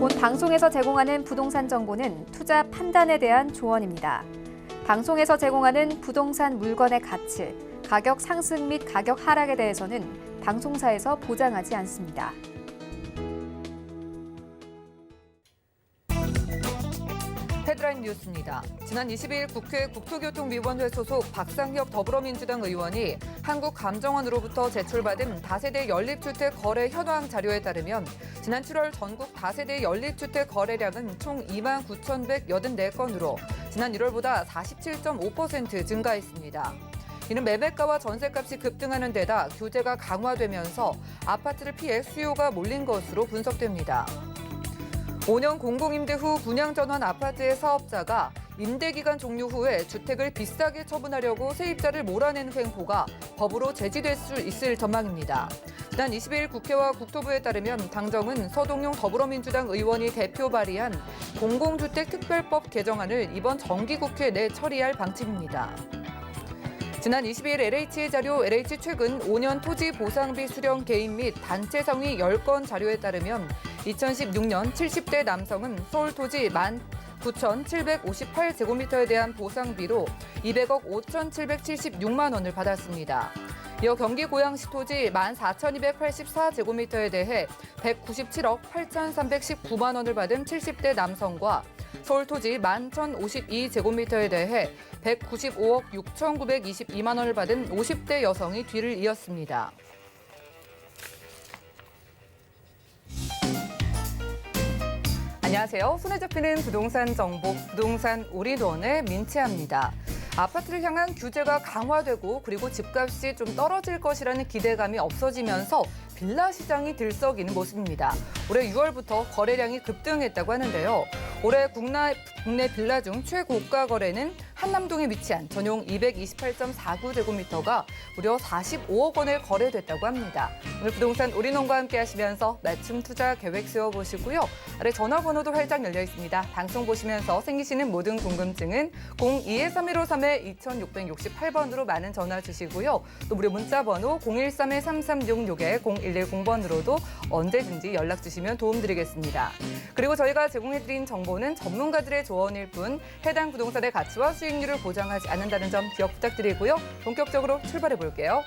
본 방송에서 제공하는 부동산 정보는 투자 판단에 대한 조언입니다. 방송에서 제공하는 부동산 물건의 가치, 가격 상승 및 가격 하락에 대해서는 방송사에서 보장하지 않습니다. 헤드라인 뉴스입니다. 지난 22일 국회 국토교통위원회 소속 박상혁 더불어민주당 의원이 한국감정원으로부터 제출받은 다세대 연립주택 거래 현황 자료에 따르면 지난 7월 전국 다세대 연립주택 거래량은 총 29,184건으로 지난 1월보다 47.5% 증가했습니다. 이는 매매가와 전세값이 급등하는 데다 규제가 강화되면서 아파트를 피해 수요가 몰린 것으로 분석됩니다. 5년 공공임대 후 분양전환 아파트의 사업자가 임대기간 종료 후에 주택을 비싸게 처분하려고 세입자를 몰아내는 횡포가 법으로 제지될 수 있을 전망입니다. 지난 22일 국회와 국토부에 따르면 당정은 서동용 더불어민주당 의원이 대표 발의한 공공주택특별법 개정안을 이번 정기국회 내 처리할 방침입니다. 지난 22일 LH의 자료 LH 최근 5년 토지 보상비 수령 개인 및 단체 상위 10건 자료에 따르면 2016년 70대 남성은 서울 토지 19,758제곱미터에 대한 보상비로 200억 5,776만 원을 받았습니다. 이어 경기 고양시 토지 14,284제곱미터에 대해 197억 8,319만 원을 받은 70대 남성과 서울 토지 11,052제곱미터에 대해 195억 6,922만 원을 받은 50대 여성이 뒤를 이었습니다. 안녕하세요. 손에 잡히는 부동산 정보, 부동산 올인원의 민채합니다. 아파트를 향한 규제가 강화되고 그리고 집값이 좀 떨어질 것이라는 기대감이 없어지면서 빌라 시장이 들썩이는 모습입니다. 올해 6월부터 거래량이 급등했다고 하는데요. 올해 국내 빌라 중 최고가 거래는 한남동에 위치한 전용 228.49제곱미터가 무려 45억 원에 거래됐다고 합니다. 오늘 부동산 올인원과 함께 하시면서 맞춤 투자 계획 세워보시고요. 아래 전화번호도 활짝 열려 있습니다. 방송 보시면서 생기시는 모든 궁금증은 02-3153-2668번으로 많은 전화 주시고요. 또 무료 문자번호 013-3366-0110번으로도 언제든지 연락 주시면 도움드리겠습니다. 그리고 저희가 제공해드린 정보는 전문가들의 조언일 뿐 해당 부동산의 가치와 수익률을 보장하지 않는다는 점 기억 부탁드리고요. 본격적으로 출발해 볼게요.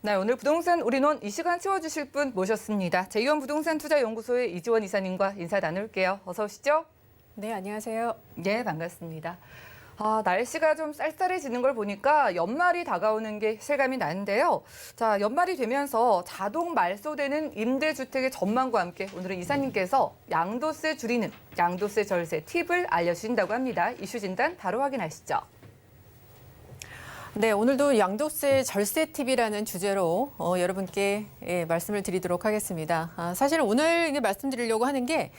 네, 오늘 부동산 올인원 이 시간 채워주실 분 모셨습니다. 제2원 부동산 투자연구소의 이지원 이사님과 인사 나눌게요. 어서 오시죠. 네, 안녕하세요. 네, 반갑습니다. 날씨가 좀 쌀쌀해지는 걸 보니까 연말이 다가오는 게 실감이 나는데요. 자, 연말이 되면서 자동 말소되는 임대주택의 전망과 함께 오늘은 이사님께서 양도세 줄이는 양도세 절세 팁을 알려주신다고 합니다. 이슈 진단 바로 확인하시죠. 네, 오늘도 양도세 절세 팁이라는 주제로 여러분께 말씀을 드리도록 하겠습니다. 사실 오늘 말씀드리려고 하는 게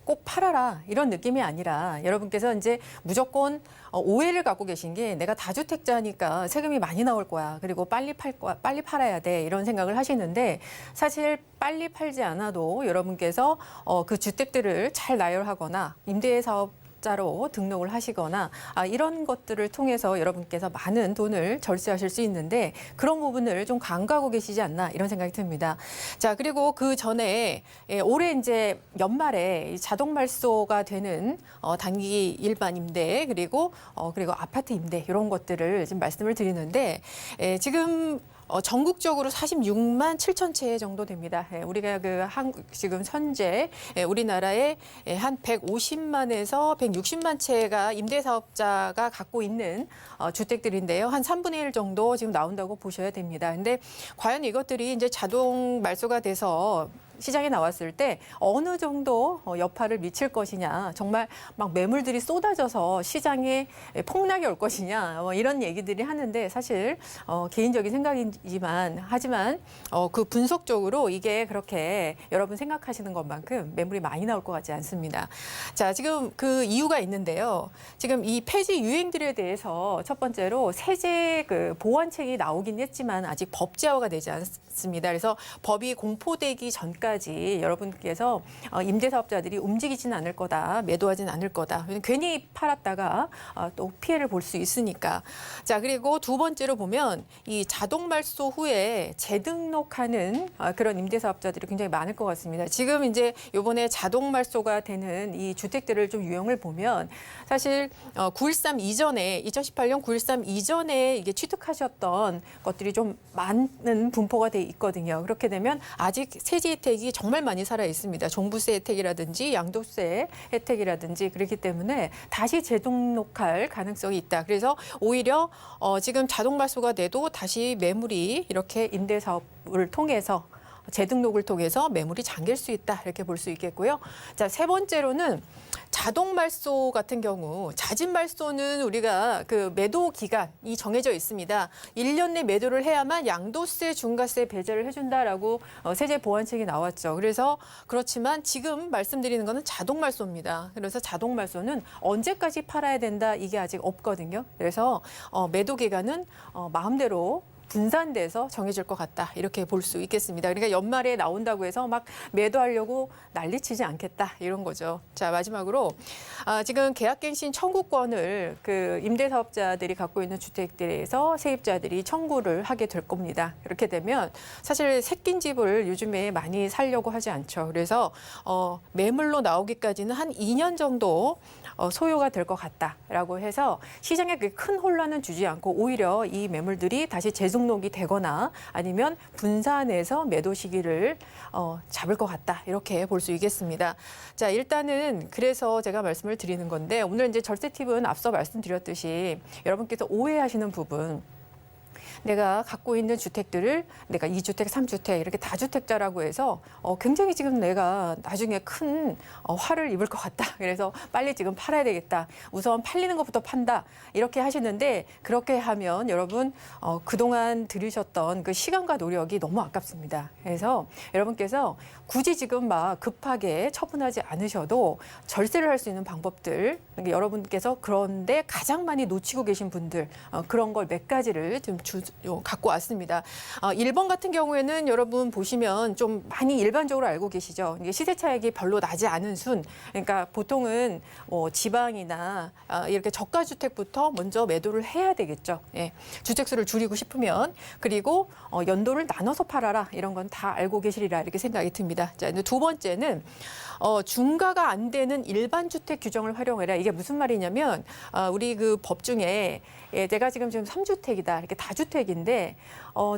꼭 팔아라 이런 느낌이 아니라 여러분께서 이제 무조건 오해를 갖고 계신 게 내가 다주택자니까 세금이 많이 나올 거야. 그리고 빨리 팔아야 돼. 이런 생각을 하시는데 사실 빨리 팔지 않아도 여러분께서 그 주택들을 잘 나열하거나 임대사업 자로 등록을 하시거나 이런 것들을 통해서 여러분께서 많은 돈을 절세하실 수 있는데 그런 부분을 좀 간과하고 계시지 않나 이런 생각이 듭니다. 자, 그리고 그 전에 올해 이제 연말에 자동 말소가 되는 단기 일반 임대 그리고 아파트 임대 이런 것들을 지금 말씀을 드리는데 지금 전국적으로 46만 7천 채 정도 됩니다. 우리가 지금 현재 우리나라에 한 150만에서 160만 채가 임대사업자가 갖고 있는 주택들인데요. 한 3분의 1 정도 지금 나온다고 보셔야 됩니다. 근데 과연 이것들이 이제 자동 말소가 돼서 시장에 나왔을 때 어느 정도 여파를 미칠 것이냐, 정말 막 매물들이 쏟아져서 시장에 폭락이 올 것이냐, 이런 얘기들이 하는데 사실 개인적인 생각이지만 하지만 그 분석적으로 이게 그렇게 여러분 생각하시는 것만큼 매물이 많이 나올 것 같지 않습니다. 자, 지금 그 이유가 있는데요. 지금 이 폐지 유행들에 대해서 첫 번째로 세제 보완책이 나오긴 했지만 아직 법제화가 되지 않습니다. 그래서 법이 공포되기 전까지 때까지 여러분께서 임대사업자들이 움직이지는 않을 거다, 매도하지는 않을 거다. 괜히 팔았다가 또 피해를 볼 수 있으니까. 자, 그리고 두 번째로 보면 이 자동 말소 후에 재등록하는 그런 임대사업자들이 굉장히 많을 것 같습니다. 지금 이제 요번에 자동 말소가 되는 이 주택들을 좀 유형을 보면 사실 9.13 이전에 2018년 9.13 이전에 이게 취득하셨던 것들이 좀 많은 분포가 돼 있거든요. 그렇게 되면 아직 세제 혜택이 정말 많이 살아 있습니다. 종부세 혜택이라든지 양도세 혜택이라든지 그렇기 때문에 다시 재등록할 가능성이 있다. 그래서 오히려 지금 자동 말소가 돼도 다시 매물이 이렇게 임대사업을 통해서 재등록을 통해서 매물이 잠길 수 있다. 이렇게 볼 수 있겠고요. 자, 세 번째로는 자동 말소 같은 경우 자진 말소는 우리가 그 매도 기간이 정해져 있습니다. 1년 내 매도를 해야만 양도세, 중과세 배제를 해준다라고 세제 보완책이 나왔죠. 그래서 그렇지만 지금 말씀드리는 거는 자동 말소입니다. 그래서 자동 말소는 언제까지 팔아야 된다 이게 아직 없거든요. 그래서 매도 기간은 마음대로 분산돼서 정해질 것 같다. 이렇게 볼 수 있겠습니다. 그러니까 연말에 나온다고 해서 막 매도하려고 난리치지 않겠다. 이런 거죠. 자, 마지막으로 지금 계약갱신 청구권을 그 임대사업자들이 갖고 있는 주택들에서 세입자들이 청구를 하게 될 겁니다. 그렇게 되면 사실 새낀 집을 요즘에 많이 살려고 하지 않죠. 그래서 매물로 나오기까지는 한 2년 정도 소요가 될 것 같다라고 해서 시장에 큰 혼란은 주지 않고 오히려 이 매물들이 다시 재등록이 되거나 아니면 분산해서 매도 시기를 잡을 것 같다 이렇게 볼 수 있겠습니다. 자, 일단은 그래서 제가 말씀을 드리는 건데 오늘 이제 절세 팁은 앞서 말씀드렸듯이 여러분께서 오해하시는 부분. 내가 갖고 있는 주택들을 내가 2주택, 3주택 이렇게 다주택자라고 해서 굉장히 지금 내가 나중에 큰 화를 입을 것 같다. 그래서 빨리 지금 팔아야 되겠다. 우선 팔리는 것부터 판다. 이렇게 하시는데 그렇게 하면 여러분 그동안 들이셨던 그 시간과 노력이 너무 아깝습니다. 그래서 여러분께서 굳이 지금 막 급하게 처분하지 않으셔도 절세를 할 수 있는 방법들 그러니까 여러분께서 그런데 가장 많이 놓치고 계신 분들 그런 걸 몇 가지를 좀 갖고 왔습니다. 1번 같은 경우에는 여러분 보시면 좀 많이 일반적으로 알고 계시죠. 이게 시세 차익이 별로 나지 않은 순. 그러니까 보통은 지방이나 이렇게 저가 주택부터 먼저 매도를 해야 되겠죠. 예. 주택수를 줄이고 싶으면 그리고 연도를 나눠서 팔아라 이런 건 다 알고 계시리라 이렇게 생각이 듭니다. 자, 두 번째는 중과가 안 되는 일반 주택 규정을 활용해라. 이게 무슨 말이냐면 우리 그 법 중에 내가 지금 3주택이다. 이렇게 다주택인데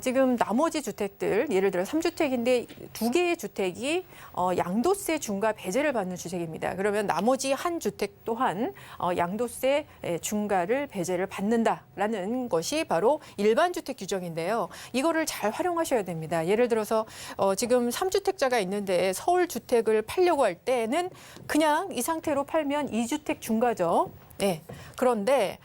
지금 나머지 주택들 예를 들어 3주택인데 2개의 주택이 양도세 중과 배제를 받는 주택입니다. 그러면 나머지 한 주택 또한 양도세 중과를 배제를 받는다라는 것이 바로 일반 주택 규정인데요. 이거를 잘 활용하셔야 됩니다. 예를 들어서 지금 3주택자가 있는데 서울 주택을 팔려고 할 때는 그냥 이 상태로 팔면 2주택 중과죠. 네. 그런데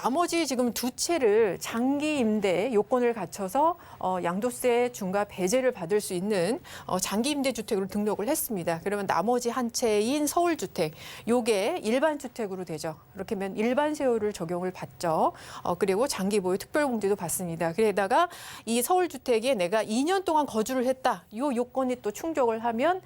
나머지 지금 두 채를 장기 임대 요건을 갖춰서 양도세 중과 배제를 받을 수 있는 장기 임대 주택으로 등록을 했습니다. 그러면 나머지 한 채인 서울 주택 요게 일반 주택으로 되죠. 그렇게 하면 일반 세율을 적용을 받죠. 그리고 장기 보유 특별 공제도 받습니다. 그래다가 이 서울 주택에 내가 2년 동안 거주를 했다. 요 요건이 또 충족을 하면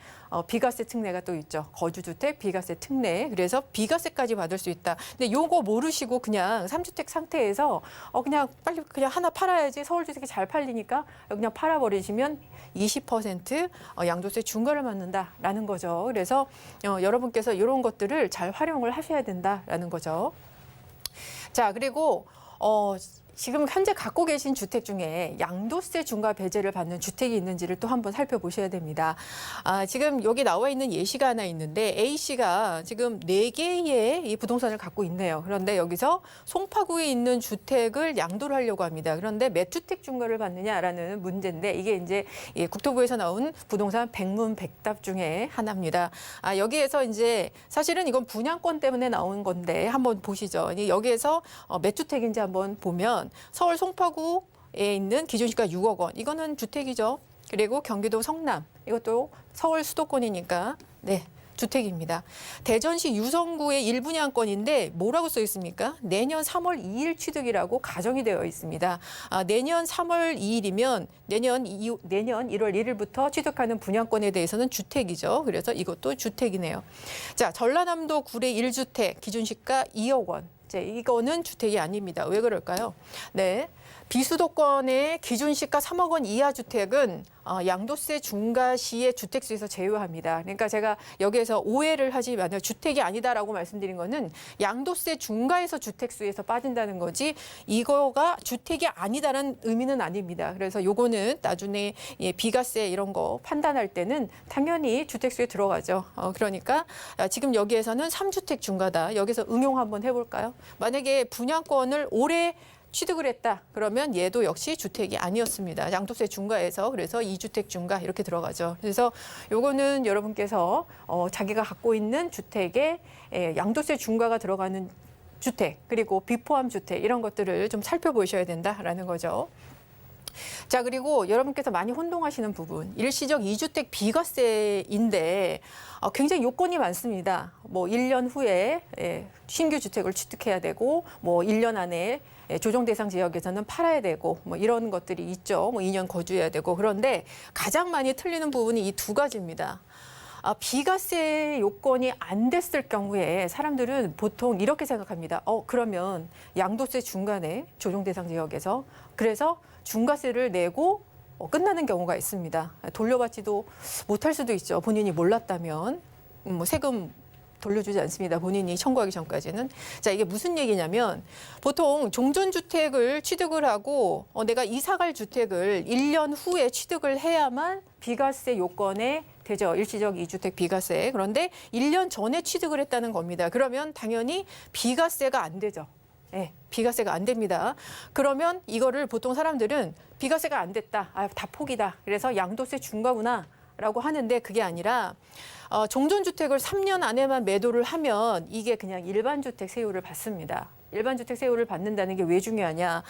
비과세 특례가 또 있죠. 거주주택 비과세 특례. 그래서 비과세까지 받을 수 있다. 근데 요거 모르시고 그냥 3주택 상태에서 그냥 빨리 그냥 하나 팔아야지 서울주택이 잘 팔리니까 그냥 팔아버리시면 20% 양도세 중과를 받는다라는 거죠. 그래서 여러분께서 이런 것들을 잘 활용을 하셔야 된다라는 거죠. 자, 그리고 지금 현재 갖고 계신 주택 중에 양도세 중과 배제를 받는 주택이 있는지를 또 한번 살펴보셔야 됩니다. 지금 여기 나와 있는 예시가 하나 있는데 A씨가 지금 4개의 이 부동산을 갖고 있네요. 그런데 여기서 송파구에 있는 주택을 양도를 하려고 합니다. 그런데 몇 주택 중과를 받느냐라는 문제인데 이게 이제 국토부에서 나온 부동산 백문백답 중에 하나입니다. 여기에서 이제 사실은 이건 분양권 때문에 나온 건데 한번 보시죠. 여기에서 몇 주택인지 한번 보면 서울 송파구에 있는 기준시가 6억 원. 이거는 주택이죠. 그리고 경기도 성남. 이것도 서울 수도권이니까 네, 주택입니다. 대전시 유성구의 1분양권인데 뭐라고 써 있습니까? 내년 3월 2일 취득이라고 가정이 되어 있습니다. 내년 3월 2일이면 내년 1월 1일부터 취득하는 분양권에 대해서는 주택이죠. 그래서 이것도 주택이네요. 자, 전라남도 구례 1주택 기준시가 2억 원. 이거는 주택이 아닙니다. 왜 그럴까요? 네. 비수도권의 기준시가 3억 원 이하 주택은 양도세 중과시의 주택수에서 제외합니다. 그러니까 제가 여기에서 오해를 하지 마세요. 주택이 아니다라고 말씀드린 거는 양도세 중과에서 주택수에서 빠진다는 거지 이거가 주택이 아니다라는 의미는 아닙니다. 그래서 요거는 나중에 비과세 이런 거 판단할 때는 당연히 주택수에 들어가죠. 그러니까 지금 여기에서는 3주택 중과다. 여기서 응용 한번 해볼까요? 만약에 분양권을 올해 취득을 했다. 그러면 얘도 역시 주택이 아니었습니다. 양도세 중과에서 그래서 2주택 중과 이렇게 들어가죠. 그래서 요거는 여러분께서 자기가 갖고 있는 주택에 양도세 중과가 들어가는 주택 그리고 비포함 주택 이런 것들을 좀 살펴보셔야 된다라는 거죠. 자, 그리고 여러분께서 많이 혼동하시는 부분, 일시적 2주택 비과세인데 굉장히 요건이 많습니다. 뭐 1년 후에 신규 주택을 취득해야 되고 뭐 1년 안에 조정 대상 지역에서는 팔아야 되고 뭐 이런 것들이 있죠. 뭐 2년 거주해야 되고. 그런데 가장 많이 틀리는 부분이 이 두 가지입니다. 비과세 요건이 안 됐을 경우에 사람들은 보통 이렇게 생각합니다. 그러면 양도세 중과네, 조정 대상 지역에서. 그래서 중과세를 내고 끝나는 경우가 있습니다. 돌려받지도 못할 수도 있죠. 본인이 몰랐다면. 뭐 세금 돌려주지 않습니다. 본인이 청구하기 전까지는. 자, 이게 무슨 얘기냐면 보통 종전주택을 취득을 하고 내가 이사갈 주택을 1년 후에 취득을 해야만 비과세 요건에 되죠. 일시적 2주택 비과세. 그런데 1년 전에 취득을 했다는 겁니다. 그러면 당연히 비과세가 안 되죠. 네, 비과세가 안 됩니다. 그러면 이거를 보통 사람들은 비과세가 안 됐다. 다 포기다. 그래서 양도세 중과구나. 라고 하는데 그게 아니라 종전주택을 3년 안에만 매도를 하면 이게 그냥 일반 주택 세율을 받습니다. 일반 주택 세율을 받는다는 게 왜 중요하냐?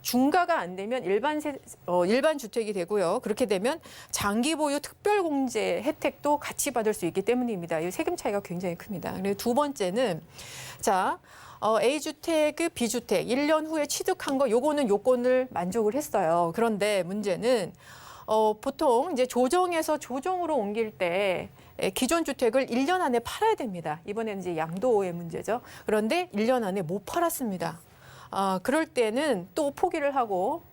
중과가 안 되면 일반 주택이 되고요. 그렇게 되면 장기 보유 특별 공제 혜택도 같이 받을 수 있기 때문입니다. 이 세금 차이가 굉장히 큽니다. 그리고 두 번째는 자. A주택, B주택 1년 후에 취득한 거 요거는 요건을 만족을 했어요. 그런데 문제는 보통 이제 조정에서 조정으로 옮길 때 기존 주택을 1년 안에 팔아야 됩니다. 이번에는 이제 양도의 문제죠. 그런데 1년 안에 못 팔았습니다. 그럴 때는 또 포기를 하고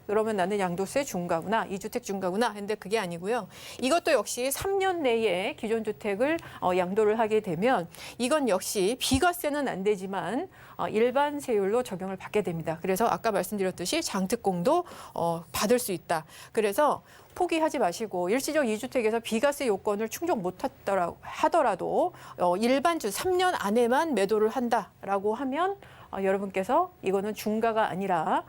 그러면 나는 양도세 중과구나, 2주택 중과구나 했는데 그게 아니고요. 이것도 역시 3년 내에 기존 주택을 양도를 하게 되면 이건 역시 비과세는 안 되지만 일반 세율로 적용을 받게 됩니다. 그래서 아까 말씀드렸듯이 장특공도 받을 수 있다. 그래서 포기하지 마시고 일시적 2주택에서 비과세 요건을 충족 못 하더라도 일반 주 3년 안에만 매도를 한다라고 하면 여러분께서 이거는 중과가 아니라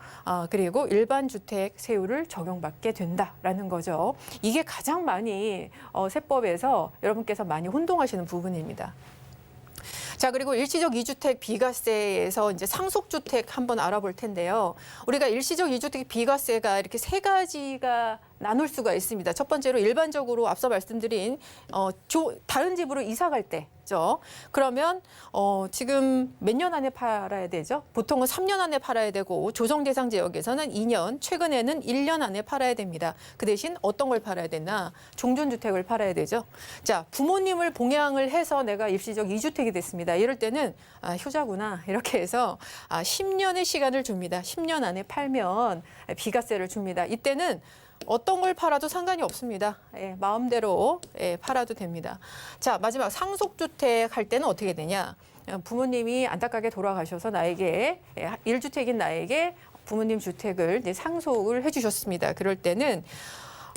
그리고 일반 주택 세율을 적용받게 된다라는 거죠. 이게 가장 많이 세법에서 여러분께서 많이 혼동하시는 부분입니다. 자, 그리고 일시적 2주택 비과세에서 이제 상속주택 한번 알아볼 텐데요. 우리가 일시적 2주택 비과세가 이렇게 세 가지가 나눌 수가 있습니다. 첫 번째로 일반적으로 앞서 말씀드린 다른 집으로 이사 갈 때죠. 그러면 지금 몇 년 안에 팔아야 되죠? 보통은 3년 안에 팔아야 되고 조정 대상 지역에서는 2년, 최근에는 1년 안에 팔아야 됩니다. 그 대신 어떤 걸 팔아야 되나? 종전주택을 팔아야 되죠. 자, 부모님을 봉양을 해서 내가 일시적 2주택이 됐습니다. 이럴 때는 효자구나 이렇게 해서 10년의 시간을 줍니다. 10년 안에 팔면 비과세를 줍니다. 이때는 어떤 걸 팔아도 상관이 없습니다. 마음대로 팔아도 됩니다. 자, 마지막 상속주택 할 때는 어떻게 되냐? 부모님이 안타깝게 돌아가셔서 나에게 1주택인 나에게 부모님 주택을 상속을 해주셨습니다. 그럴 때는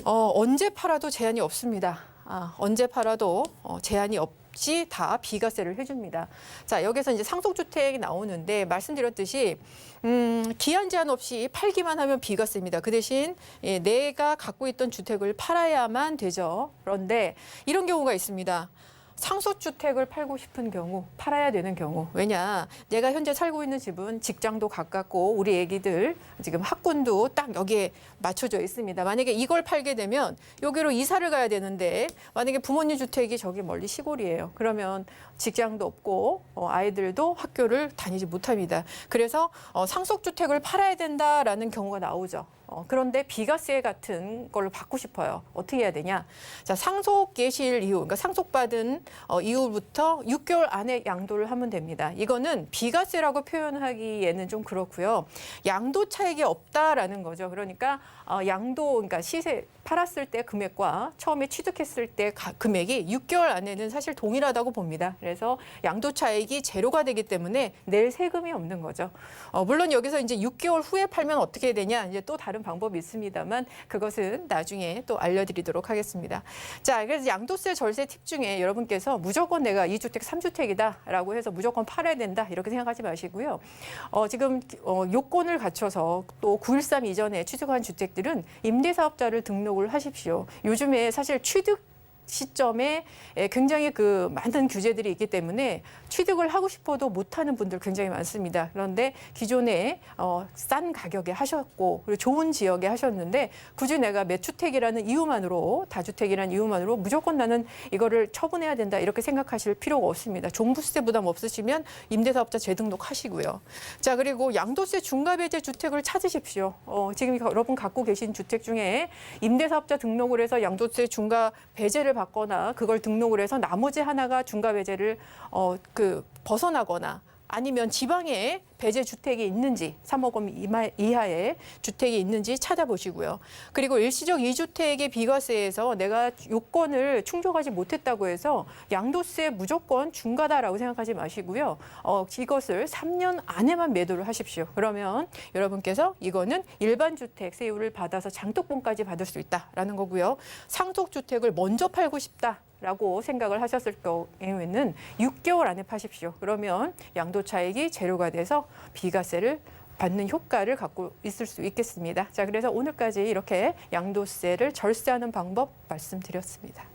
언제 팔아도 제한이 없습니다. 언제 팔아도 제한이 없이 다 비과세를 해줍니다. 자, 여기서 이제 상속주택이 나오는데 말씀드렸듯이 기한 제한 없이 팔기만 하면 비과세입니다. 그 대신 내가 갖고 있던 주택을 팔아야만 되죠. 그런데 이런 경우가 있습니다. 상속주택을 팔고 싶은 경우, 팔아야 되는 경우. 왜냐, 내가 현재 살고 있는 집은 직장도 가깝고 우리 애기들 지금 학군도 딱 여기에 맞춰져 있습니다. 만약에 이걸 팔게 되면 여기로 이사를 가야 되는데 만약에 부모님 주택이 저기 멀리 시골이에요. 그러면 직장도 없고 아이들도 학교를 다니지 못합니다. 그래서 상속주택을 팔아야 된다라는 경우가 나오죠. 그런데 비과세 같은 걸로 받고 싶어요. 어떻게 해야 되냐? 자, 상속 개시일 이후, 그러니까 상속받은 이후부터 6개월 안에 양도를 하면 됩니다. 이거는 비과세라고 표현하기에는 좀 그렇고요. 양도 차익이 없다라는 거죠. 그러니까 양도, 그러니까 시세 팔았을 때 금액과 처음에 취득했을 때 금액이 6개월 안에는 사실 동일하다고 봅니다. 그래서 양도 차익이 제로가 되기 때문에 낼 세금이 없는 거죠. 물론 여기서 이제 6개월 후에 팔면 어떻게 되냐? 이제 또 다른 방법이 있습니다만 그것은 나중에 또 알려드리도록 하겠습니다. 자, 그래서 양도세 절세 팁 중에 여러분께서 무조건 내가 2주택, 3주택이다라고 해서 무조건 팔아야 된다 이렇게 생각하지 마시고요. 지금 요건을 갖춰서 또 9.13 이전에 취득한 주택들은 임대사업자를 등록을 하십시오. 요즘에 사실 취득 시점에 굉장히 많은 규제들이 있기 때문에 취득을 하고 싶어도 못하는 분들 굉장히 많습니다. 그런데 기존에 싼 가격에 하셨고 그리고 좋은 지역에 하셨는데 굳이 내가 매주택이라는 이유만으로 다주택이라는 이유만으로 무조건 나는 이거를 처분해야 된다 이렇게 생각하실 필요가 없습니다. 종부세 부담 없으시면 임대사업자 재등록하시고요. 자, 그리고 양도세 중과배제 주택을 찾으십시오. 지금 여러분 갖고 계신 주택 중에 임대사업자 등록을 해서 양도세 중과배제를 받거나 그걸 등록을 해서 나머지 하나가 중과배제를 벗어나거나 아니면 지방에 배제 주택이 있는지 3억 원 이하의 주택이 있는지 찾아보시고요. 그리고 일시적 2주택의 비과세에서 내가 요건을 충족하지 못했다고 해서 양도세 무조건 중과다라고 생각하지 마시고요. 이것을 3년 안에만 매도를 하십시오. 그러면 여러분께서 이거는 일반 주택 세율을 받아서 장독분까지 받을 수 있다라는 거고요. 상속주택을 먼저 팔고 싶다라고 생각을 하셨을 경우에는 6개월 안에 파십시오. 그러면 양도 차익이 제로가 돼서 비과세를 받는 효과를 갖고 있을 수 있겠습니다. 자, 그래서 오늘까지 이렇게 양도세를 절세하는 방법 말씀드렸습니다.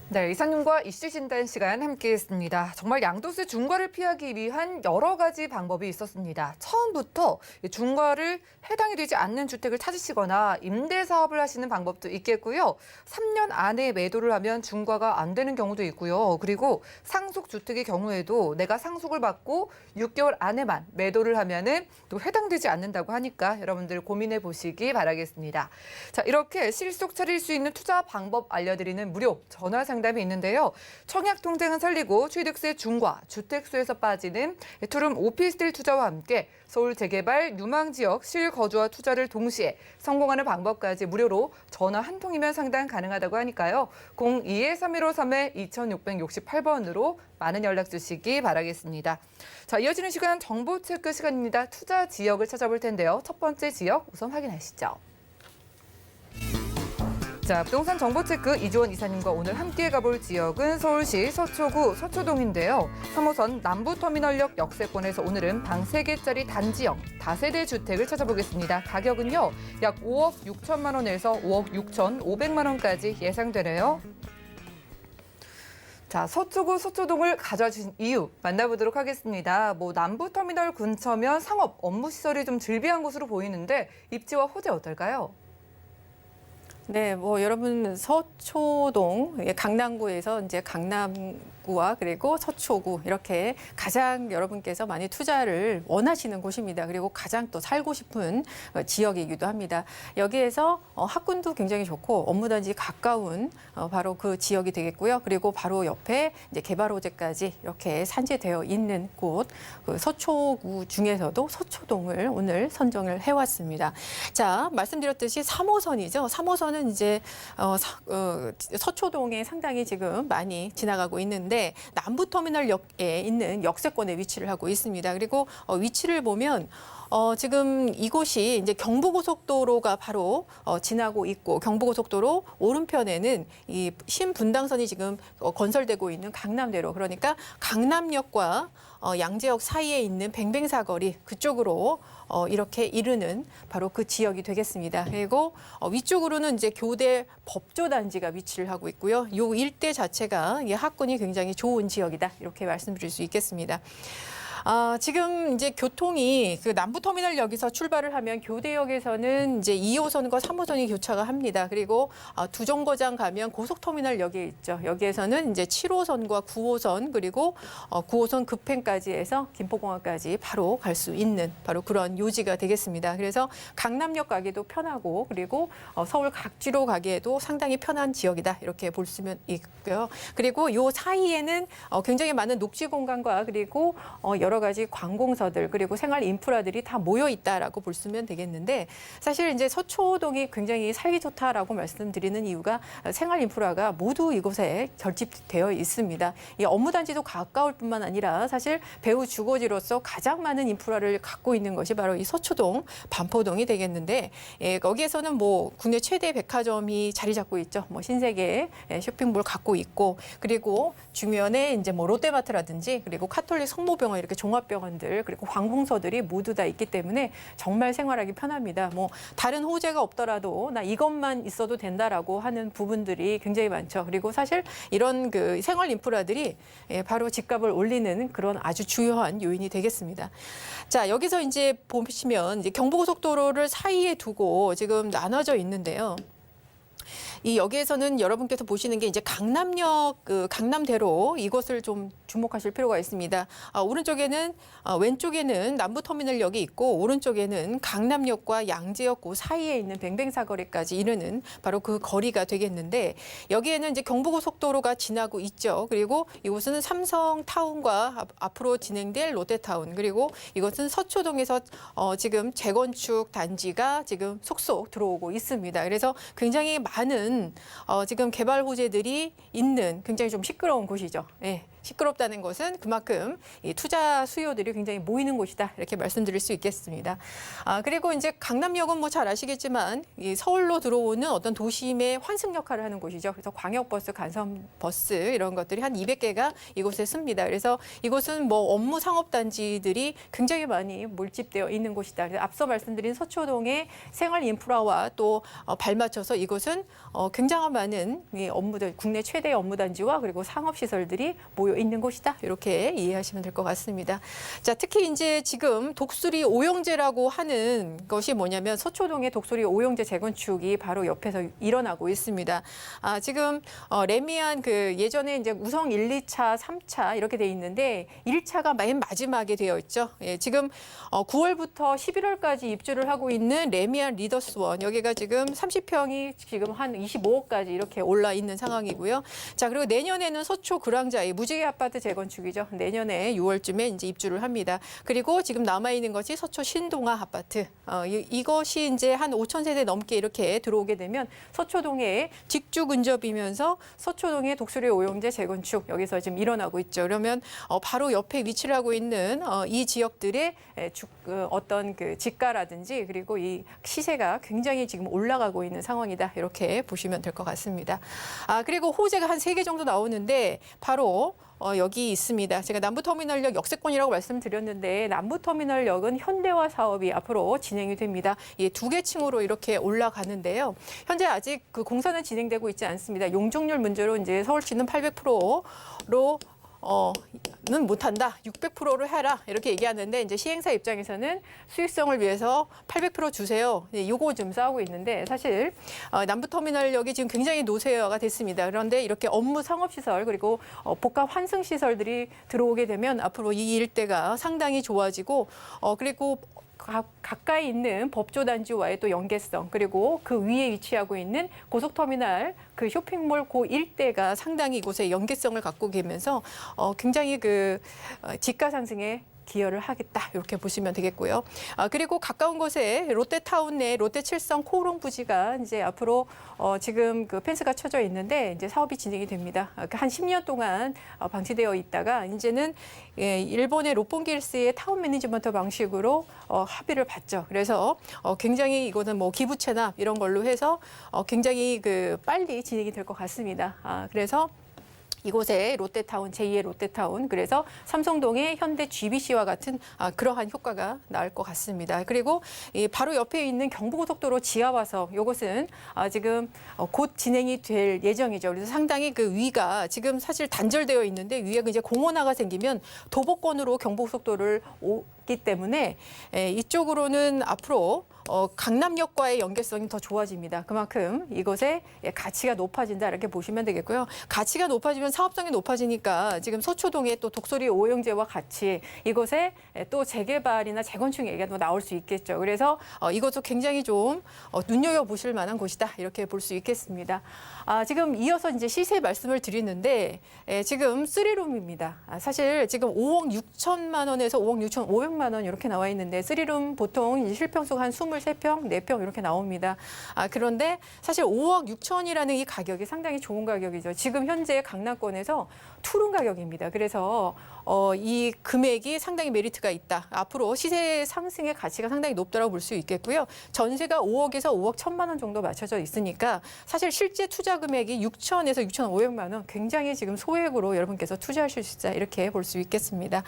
네, 이상윤과 이슈 진단 시간 함께했습니다. 정말 양도세 중과를 피하기 위한 여러 가지 방법이 있었습니다. 처음부터 중과를 해당이 되지 않는 주택을 찾으시거나 임대 사업을 하시는 방법도 있겠고요. 3년 안에 매도를 하면 중과가 안 되는 경우도 있고요. 그리고 상속 주택의 경우에도 내가 상속을 받고 6개월 안에만 매도를 하면은 또 해당되지 않는다고 하니까 여러분들 고민해 보시기 바라겠습니다. 자, 이렇게 실속 차릴 수 있는 투자 방법 알려드리는 무료 전화 상담이 있는데요. 청약 통장은 살리고 취득세 중과, 주택수에서 빠지는 투룸 오피스텔 투자와 함께 서울 재개발 유망 지역 실거주와 투자를 동시에 성공하는 방법까지 무료로 전화 한 통이면 상담 가능하다고 하니까요. 02-315-2668번으로 많은 연락 주시기 바라겠습니다. 자, 이어지는 시간 정보 체크 시간입니다. 투자 지역을 찾아볼 텐데요. 첫 번째 지역 우선 확인하시죠. 자, 부동산 정보체크 이주원 이사님과 오늘 함께 가볼 지역은 서울시 서초구 서초동인데요. 3호선 남부터미널역 역세권에서 오늘은 방 3개짜리 단지형 다세대 주택을 찾아보겠습니다. 가격은요, 약 5억 6천만 원에서 5억 6천5백만 원까지 예상되네요. 자, 서초구 서초동을 가져주신 이유 만나보도록 하겠습니다. 남부터미널 근처면 상업, 업무시설이 좀 즐비한 곳으로 보이는데 입지와 호재 어떨까요? 네, 여러분 서초동 강남구에서 이제 강남구와 그리고 서초구 이렇게 가장 여러분께서 많이 투자를 원하시는 곳입니다. 그리고 가장 또 살고 싶은 지역이기도 합니다. 여기에서 학군도 굉장히 좋고 업무단지 가까운 바로 그 지역이 되겠고요. 그리고 바로 옆에 이제 개발 호재까지 이렇게 산재되어 있는 곳, 그 서초구 중에서도 서초동을 오늘 선정을 해왔습니다. 자, 말씀드렸듯이 3호선이죠. 3호선은 이제 서초동에 상당히 지금 많이 지나가고 있는데 남부터미널역에 있는 역세권에 위치를 하고 있습니다. 그리고 위치를 보면 지금 이곳이 이제 경부고속도로가 바로 지나고 있고 경부고속도로 오른편에는 이 신분당선이 지금 건설되고 있는 강남대로, 그러니까 강남역과 양재역 사이에 있는 뱅뱅사거리 그쪽으로 이렇게 이르는 바로 그 지역이 되겠습니다. 그리고 위쪽으로는 이제 교대 법조단지가 위치를 하고 있고요. 이 일대 자체가 이 학군이 굉장히 좋은 지역이다. 이렇게 말씀드릴 수 있겠습니다. 지금 이제 교통이 그 남부터미널역에서 출발을 하면 교대역에서는 이제 2호선과 3호선이 교차가 합니다. 그리고 두정거장 가면 고속터미널역에 있죠. 여기에서는 이제 7호선과 9호선 그리고 9호선 급행까지 해서 김포공항까지 바로 갈 수 있는 바로 그런 요지가 되겠습니다. 그래서 강남역 가기도 편하고 그리고 서울 각지로 가기에도 상당히 편한 지역이다. 이렇게 볼 수면 있고요. 그리고 요 사이에는 굉장히 많은 녹지 공간과 그리고 여러 가지 관공서들 그리고 생활 인프라들이 다 모여 있다라고 볼 수면 되겠는데 사실 이제 서초동이 굉장히 살기 좋다라고 말씀드리는 이유가 생활 인프라가 모두 이곳에 결집되어 있습니다. 이 업무단지도 가까울 뿐만 아니라 사실 배후 주거지로서 가장 많은 인프라를 갖고 있는 것이 바로 이 서초동, 반포동이 되겠는데 거기에서는 뭐 국내 최대 백화점이 자리 잡고 있죠. 뭐 신세계 쇼핑몰 갖고 있고 그리고 주변에 이제 뭐 롯데마트라든지 그리고 카톨릭 성모병원 이렇게 종합병원들 그리고 관공서들이 모두 다 있기 때문에 정말 생활하기 편합니다. 뭐 다른 호재가 없더라도 나 이것만 있어도 된다라고 하는 부분들이 굉장히 많죠. 그리고 사실 이런 그 생활 인프라들이 바로 집값을 올리는 그런 아주 주요한 요인이 되겠습니다. 자, 여기서 이제 보시면 이제 경부고속도로를 사이에 두고 지금 나눠져 있는데요. 이 여기에서는 여러분께서 보시는 게 이제 강남역, 강남대로 이것을 좀 주목하실 필요가 있습니다. 오른쪽에는 왼쪽에는 남부터미널역이 있고 오른쪽에는 강남역과 양재역 그 사이에 있는 뱅뱅사거리까지 이르는 바로 그 거리가 되겠는데 여기에는 이제 경부고속도로가 지나고 있죠. 그리고 이곳은 삼성타운과 앞으로 진행될 롯데타운 그리고 이것은 서초동에서 지금 재건축 단지가 지금 속속 들어오고 있습니다. 그래서 굉장히 많은 지금 개발 호재들이 있는 굉장히 좀 시끄러운 곳이죠. 예. 시끄럽다는 것은 그만큼 이 투자 수요들이 굉장히 모이는 곳이다. 이렇게 말씀드릴 수 있겠습니다. 그리고 이제 강남역은 뭐 잘 아시겠지만 이 서울로 들어오는 어떤 도심의 환승 역할을 하는 곳이죠. 그래서 광역버스, 간선버스 이런 것들이 한 200개가 이곳에 씁니다. 그래서 이곳은 뭐 업무 상업단지들이 굉장히 많이 몰집되어 있는 곳이다. 그래서 앞서 말씀드린 서초동의 생활 인프라와 또 발맞춰서 이곳은 굉장히 많은 이 업무들, 국내 최대 업무단지와 그리고 상업시설들이 모여 있는 곳이다. 이렇게 이해하시면 될 것 같습니다. 자, 특히 이제 지금 독수리 오영제라고 하는 것이 뭐냐면 서초동의 독수리 오영제 재건축이 바로 옆에서 일어나고 있습니다. 지금 레미안 그 예전에 이제 우성 1, 2차, 3차 이렇게 돼 있는데 1차가 맨 마지막에 되어 있죠. 예, 지금 9월부터 11월까지 입주를 하고 있는 레미안 리더스원 여기가 지금 30평이 지금 한 25억까지 이렇게 올라 있는 상황이고요. 자, 그리고 내년에는 서초 그랑자이 무지개 아파트 재건축이죠. 내년에 6월쯤에 이제 입주를 합니다. 그리고 지금 남아 있는 것이 서초 신동아 아파트. 이것이 이제 한 5천 세대 넘게 이렇게 들어오게 되면 서초동의 직주 근접이면서 서초동의 독수리 오영제 재건축 여기서 지금 일어나고 있죠. 그러면 바로 옆에 위치를 하고 있는 이 지역들의 어떤 그 지가라든지 그리고 이 시세가 굉장히 지금 올라가고 있는 상황이다. 이렇게 보시면 될 것 같습니다. 그리고 호재가 한 3개 정도 나오는데 바로 여기 있습니다. 제가 남부터미널역 역세권이라고 말씀드렸는데 남부터미널역은 현대화 사업이 앞으로 진행이 됩니다. 이 2개 층으로 이렇게 올라가는데요. 현재 아직 그 공사는 진행되고 있지 않습니다. 용적률 문제로 이제 서울시는 800%로 는 못한다. 600%를 해라. 이렇게 얘기하는데 이제 시행사 입장에서는 수익성을 위해서 800% 주세요. 이거 좀 싸우고 있는데 사실 남부터미널역이 지금 굉장히 노쇠화가 됐습니다. 그런데 이렇게 업무 상업시설 그리고 복합 환승시설들이 들어오게 되면 앞으로 이 일대가 상당히 좋아지고 그리고 가까이 있는 법조단지와의 또 연계성 그리고 그 위에 위치하고 있는 고속터미널 그 쇼핑몰 그 일대가 상당히 이곳에 연계성을 갖고 계면서 굉장히 그 지가 상승에 기여를 하겠다 이렇게 보시면 되겠고요. 그리고 가까운 곳에 롯데타운 내 롯데칠성 코오롱 부지가 이제 앞으로 지금 그 펜스가 쳐져 있는데 이제 사업이 진행이 됩니다. 한 10년 동안 방치되어 있다가 이제는 일본의 롯본기일스의 타운 매니지먼트 방식으로 합의를 받죠. 그래서 굉장히 이거는 뭐 기부 체납 이런 걸로 해서 굉장히 그 빨리 진행이 될 것 같습니다. 그래서 이곳에 롯데타운, 제2의 롯데타운, 그래서 삼성동의 현대 GBC와 같은 그러한 효과가 나올 것 같습니다. 그리고 바로 옆에 있는 경부고속도로 지하화석, 이것은 지금 곧 진행이 될 예정이죠. 그래서 상당히 그 위가 지금 사실 단절되어 있는데 위에 이제 공원화가 생기면 도보권으로 경부고속도로를 오기 때문에 이쪽으로는 앞으로 강남역과의 연결성이 더 좋아집니다. 그만큼 이곳의 가치가 높아진다 이렇게 보시면 되겠고요. 가치가 높아지면 사업성이 높아지니까 지금 서초동의 또 독수리 오영제와 같이 이곳에 또 재개발이나 재건축 얘기가 또 나올 수 있겠죠. 그래서 이것도 굉장히 좀 눈여겨보실 만한 곳이다 이렇게 볼 수 있겠습니다. 지금 이어서 이제 시세 말씀을 드리는데 지금 3룸입니다. 사실 지금 5억 6천만 원에서 5억 6천 5백만 원 이렇게 나와 있는데 3룸 보통 실평수가 한 23평, 4평 이렇게 나옵니다. 그런데 사실 5억 6천이라는 이 가격이 상당히 좋은 가격이죠. 지금 현재 강남권에서 투룸 가격입니다. 그래서 이 금액이 상당히 메리트가 있다. 앞으로 시세 상승의 가치가 상당히 높다고 볼 수 있겠고요. 전세가 5억에서 5억 1천만 원 정도 맞춰져 있으니까 사실 실제 투자 금액이 6천에서 6,500만 원 굉장히 지금 소액으로 여러분께서 투자하실 수 있다. 이렇게 볼 수 있겠습니다.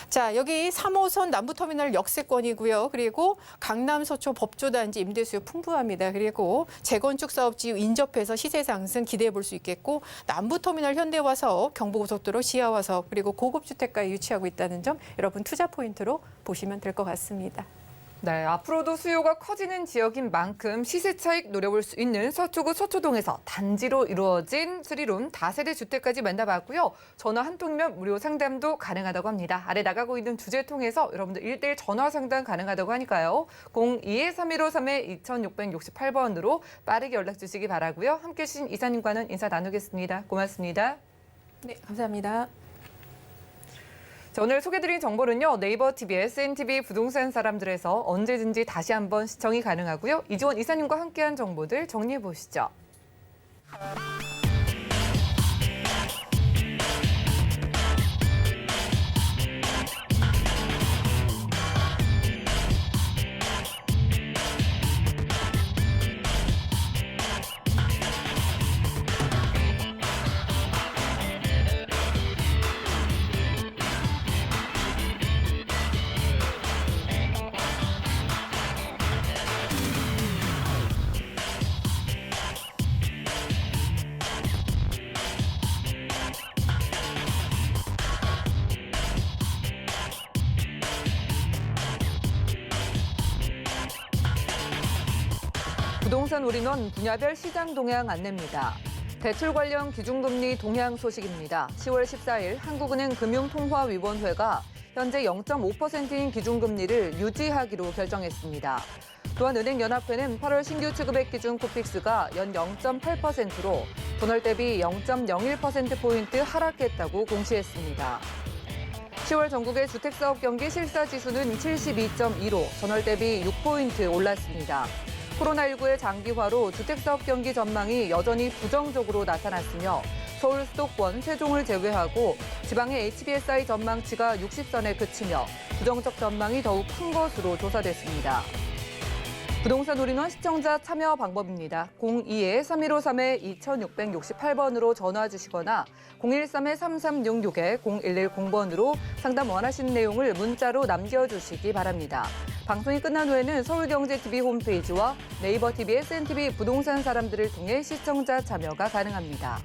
자, 여기 3호선 남부터미널 역세권이고요. 그리고 강남 서초 법조단지 임대수요 풍부합니다. 그리고 재건축 사업지 인접해서 시세 상승 기대해 볼 수 있겠고 남부터미널 현대화 사업, 경부고속도로 지하화 사업, 그리고 고급 주택가에 유치하고 있다는 점 여러분 투자 포인트로 보시면 될 것 같습니다. 네, 앞으로도 수요가 커지는 지역인 만큼 시세 차익 노려볼 수 있는 서초구 서초동에서 단지로 이루어진 3룸 다세대 주택까지 만나봤고요. 전화 한 통이면 무료 상담도 가능하다고 합니다. 아래 나가고 있는 주제 통해서 여러분들 1대1 전화 상담 가능하다고 하니까요. 02-3153-2668번으로 빠르게 연락 주시기 바라고요. 함께해 주신 이사님과는 인사 나누겠습니다. 고맙습니다. 네, 감사합니다. 자, 오늘 소개드린 정보는요. 네이버 TV, SNTV 부동산 사람들에서 언제든지 다시 한번 시청이 가능하고요. 이지원 이사님과 함께한 정보들 정리해 보시죠. 부동산 올인원 분야별 시장 동향 안내입니다. 대출 관련 기준금리 동향 소식입니다. 10월 14일 한국은행 금융통화위원회가 현재 0.5%인 기준금리를 유지하기로 결정했습니다. 또한 은행연합회는 8월 신규 취급액 기준 코픽스가 연 0.8%로 전월 대비 0.01%포인트 하락했다고 공시했습니다. 10월 전국의 주택사업 경기 실사지수는 72.2로 전월 대비 6포인트 올랐습니다. 코로나19의 장기화로 주택사업 경기 전망이 여전히 부정적으로 나타났으며 서울 수도권, 세종을 제외하고 지방의 HBSI 전망치가 60선에 그치며 부정적 전망이 더욱 큰 것으로 조사됐습니다. 부동산 올인원 시청자 참여 방법입니다. 02-3153-2668번으로 전화 주시거나 013-3366-0110번으로 상담 원하시는 내용을 문자로 남겨주시기 바랍니다. 방송이 끝난 후에는 서울경제TV 홈페이지와 네이버 TV, SNTV 부동산 사람들을 통해 시청자 참여가 가능합니다.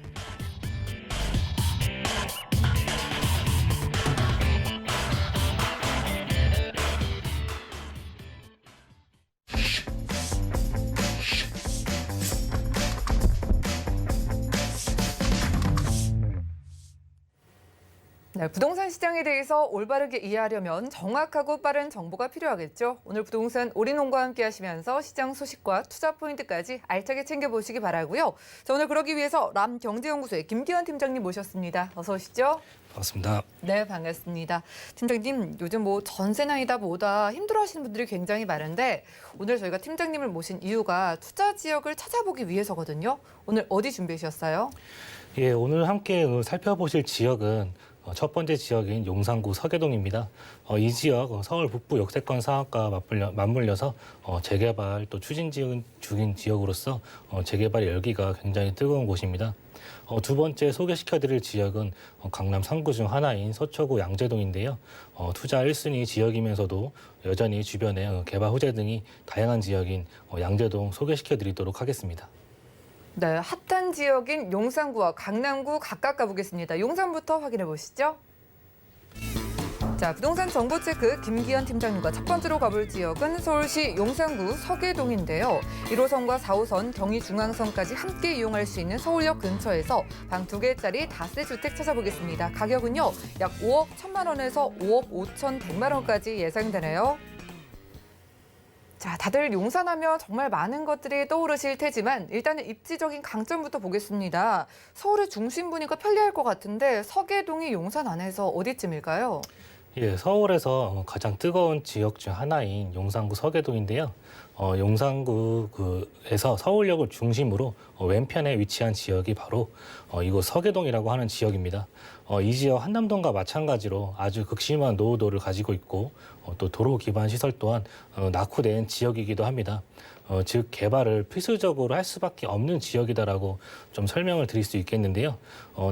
네, 부동산 시장에 대해서 올바르게 이해하려면 정확하고 빠른 정보가 필요하겠죠. 오늘 부동산 올인원과 함께 하시면서 시장 소식과 투자 포인트까지 알차게 챙겨보시기 바라고요. 자, 오늘 그러기 위해서 람경제연구소의 김기환 팀장님 모셨습니다. 어서 오시죠. 반갑습니다. 네, 반갑습니다. 팀장님, 요즘 전세난이다 뭐다 힘들어하시는 분들이 굉장히 많은데 오늘 저희가 팀장님을 모신 이유가 투자 지역을 찾아보기 위해서거든요. 오늘 어디 준비하셨어요? 예, 오늘 함께 살펴보실 지역은 첫 번째 지역인 용산구 서계동입니다. 이 지역 서울 북부 역세권 사업과 맞물려서 재개발 또 추진 중인 지역으로서 재개발 열기가 굉장히 뜨거운 곳입니다. 두 번째 소개시켜드릴 지역은 강남 3구 중 하나인 서초구 양재동인데요. 투자 1순위 지역이면서도 여전히 주변에 개발 호재 등이 다양한 지역인 양재동 소개시켜드리도록 하겠습니다. 네, 핫한 지역인 용산구와 강남구 각각 가보겠습니다. 용산부터 확인해 보시죠. 자, 부동산 정보 체크 김기현 팀장님과 첫 번째로 가볼 지역은 서울시 용산구 서계동인데요. 1호선과 4호선, 경의중앙선까지 함께 이용할 수 있는 서울역 근처에서 방 2개짜리 다세 주택 찾아보겠습니다. 가격은요, 약 5억 1천만 원에서 5억 5천 100만 원까지 예상되네요. 자, 다들 용산하면 정말 많은 것들이 떠오르실 테지만 일단은 입지적인 강점부터 보겠습니다. 서울의 중심부니까 편리할 것 같은데 서계동이 용산 안에서 어디쯤일까요? 예, 서울에서 가장 뜨거운 지역 중 하나인 용산구 서계동인데요. 용산구에서 서울역을 중심으로 왼편에 위치한 지역이 바로 이곳 서계동이라고 하는 지역입니다. 이 지역 한남동과 마찬가지로 아주 극심한 노후도를 가지고 있고 또 도로 기반 시설 또한 낙후된 지역이기도 합니다. 즉 개발을 필수적으로 할 수밖에 없는 지역이다라고 좀 설명을 드릴 수 있겠는데요.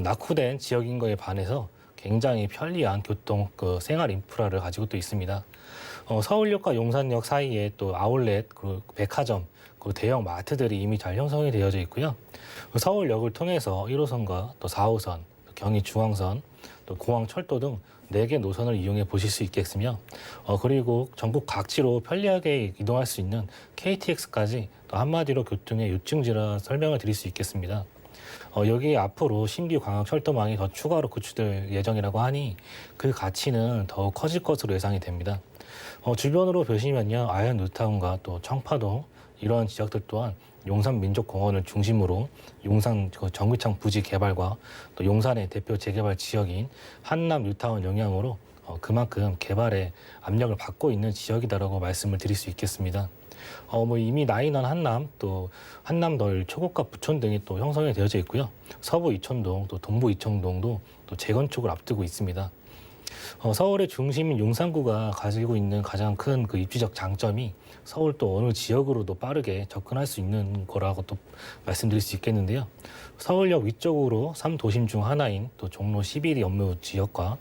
낙후된 지역인 거에 반해서 굉장히 편리한 교통, 생활 인프라를 가지고 또 있습니다. 서울역과 용산역 사이에 또 아울렛, 백화점, 대형 마트들이 이미 잘 형성이 되어져 있고요. 서울역을 통해서 1호선과 또 4호선, 경의중앙선, 또 공항철도 등 4개 노선을 이용해 보실 수 있겠으며 그리고 전국 각지로 편리하게 이동할 수 있는 KTX까지 또 한마디로 교통의 요충지라 설명을 드릴 수 있겠습니다. 여기에 앞으로 신규 광역철도망이 더 추가로 구축될 예정이라고 하니 그 가치는 더욱 커질 것으로 예상이 됩니다. 주변으로 보시면요, 아현 뉴타운과 또 청파동 이러한 지역들 또한 용산 민족공원을 중심으로 용산 정비창 부지 개발과 또 용산의 대표 재개발 지역인 한남 뉴타운 영향으로 그만큼 개발에 압력을 받고 있는 지역이다라고 말씀을 드릴 수 있겠습니다. 이미 나인원 한남, 또 한남덜, 초곡과 부촌 등이 또 형성이 되어져 있고요. 서부 이촌동, 또 동부 이촌동도 또 재건축을 앞두고 있습니다. 서울의 중심인 용산구가 가지고 있는 가장 큰 입지적 장점이 서울 또 어느 지역으로도 빠르게 접근할 수 있는 거라고 또 말씀드릴 수 있겠는데요. 서울역 위쪽으로 3도심 중 하나인 또 종로 11위 업무 지역과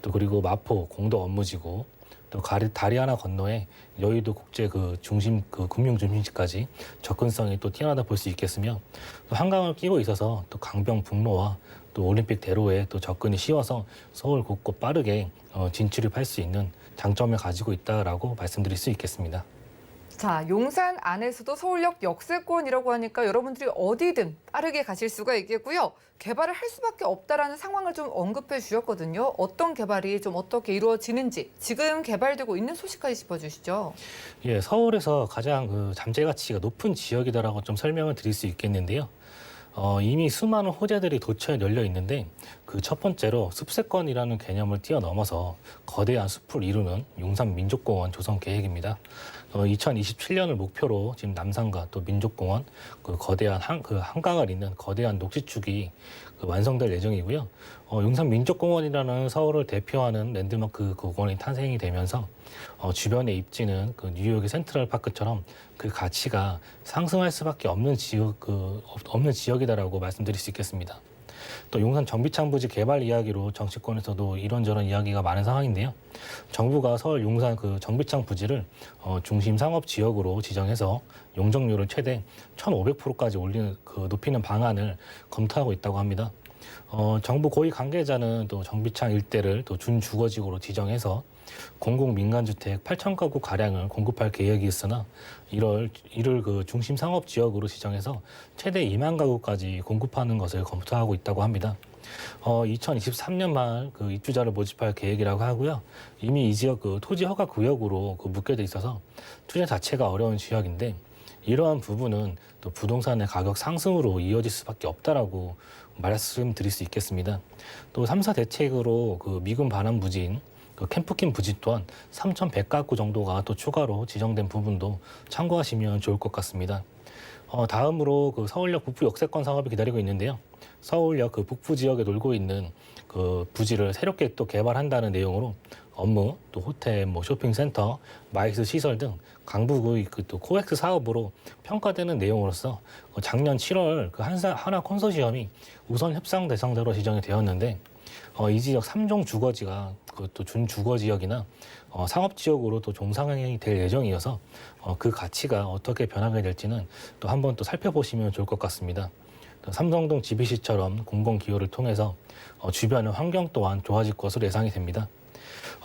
또 그리고 마포 공덕 업무지구, 또 다리 하나 건너에 여의도 국제 중심 금융 중심지까지 접근성이 또 뛰어나다 볼 수 있겠으며 또 한강을 끼고 있어서 또 강변북로와 또 올림픽 대로에 또 접근이 쉬워서 서울 곳곳 빠르게 진출입할 수 있는 장점을 가지고 있다라고 말씀드릴 수 있겠습니다. 자, 용산 안에서도 서울역 역세권이라고 하니까 여러분들이 어디든 빠르게 가실 수가 있겠고요. 개발을 할 수밖에 없다라는 상황을 좀 언급해 주셨거든요. 어떤 개발이 좀 어떻게 이루어지는지 지금 개발되고 있는 소식까지 짚어주시죠. 예, 서울에서 가장 잠재 가치가 높은 지역이다라고 좀 설명을 드릴 수 있겠는데요. 이미 수많은 호재들이 도처에 널려 있는데 그 첫 번째로 숲세권이라는 개념을 뛰어넘어서 거대한 숲을 이루는 용산 민족공원 조성 계획입니다. 2027년을 목표로 지금 남산과 또 민족공원 거대한 한강을 잇는 거대한 녹지축이 완성될 예정이고요. 용산 민족공원이라는 서울을 대표하는 랜드마크 공원이 탄생이 되면서 주변의 입지는 뉴욕의 센트럴파크처럼 그 가치가 상승할 수밖에 없는 지역이다라고 말씀드릴 수 있겠습니다. 또 용산 정비창 부지 개발 이야기로 정치권에서도 이런저런 이야기가 많은 상황인데요. 정부가 서울 용산 정비창 부지를 중심 상업 지역으로 지정해서 용적률을 최대 1,500%까지 높이는 방안을 검토하고 있다고 합니다. 정부 고위 관계자는 또 정비창 일대를 또 준주거지구로 지정해서 공공 민간주택 8,000가구 가량을 공급할 계획이 있으나 이를 중심 상업 지역으로 지정해서 최대 2만 가구까지 공급하는 것을 검토하고 있다고 합니다. 2023년 말 입주자를 모집할 계획이라고 하고요. 이미 이 지역 토지 허가 구역으로 묶여져 있어서 투자 자체가 어려운 지역인데 이러한 부분은 또 부동산의 가격 상승으로 이어질 수밖에 없다라고 말씀드릴 수 있겠습니다. 또 3사 대책으로 미군 반환 부지인 캠프킨 부지 또한 3,100가구 정도가 또 추가로 지정된 부분도 참고하시면 좋을 것 같습니다. 다음으로 서울역 북부 역세권 사업이 기다리고 있는데요. 서울역 그 북부 지역에 놀고 있는 그 부지를 새롭게 또 개발한다는 내용으로 업무, 또 호텔, 뭐 쇼핑센터, 마이스 시설 등 강북의 그 또 코엑스 사업으로 평가되는 내용으로서 작년 7월 그 하나 콘소시엄이 우선 협상 대상자로 지정이 되었는데 이 지역 3종 주거지가 그또 준주거 지역이나 상업 지역으로 또 종상이 될 예정이어서 그 가치가 어떻게 변하게 될지는 또 한번 또 살펴보시면 좋을 것 같습니다. 또 삼성동 GBC처럼 공공 기여를 통해서 주변의 환경 또한 좋아질 것으로 예상이 됩니다.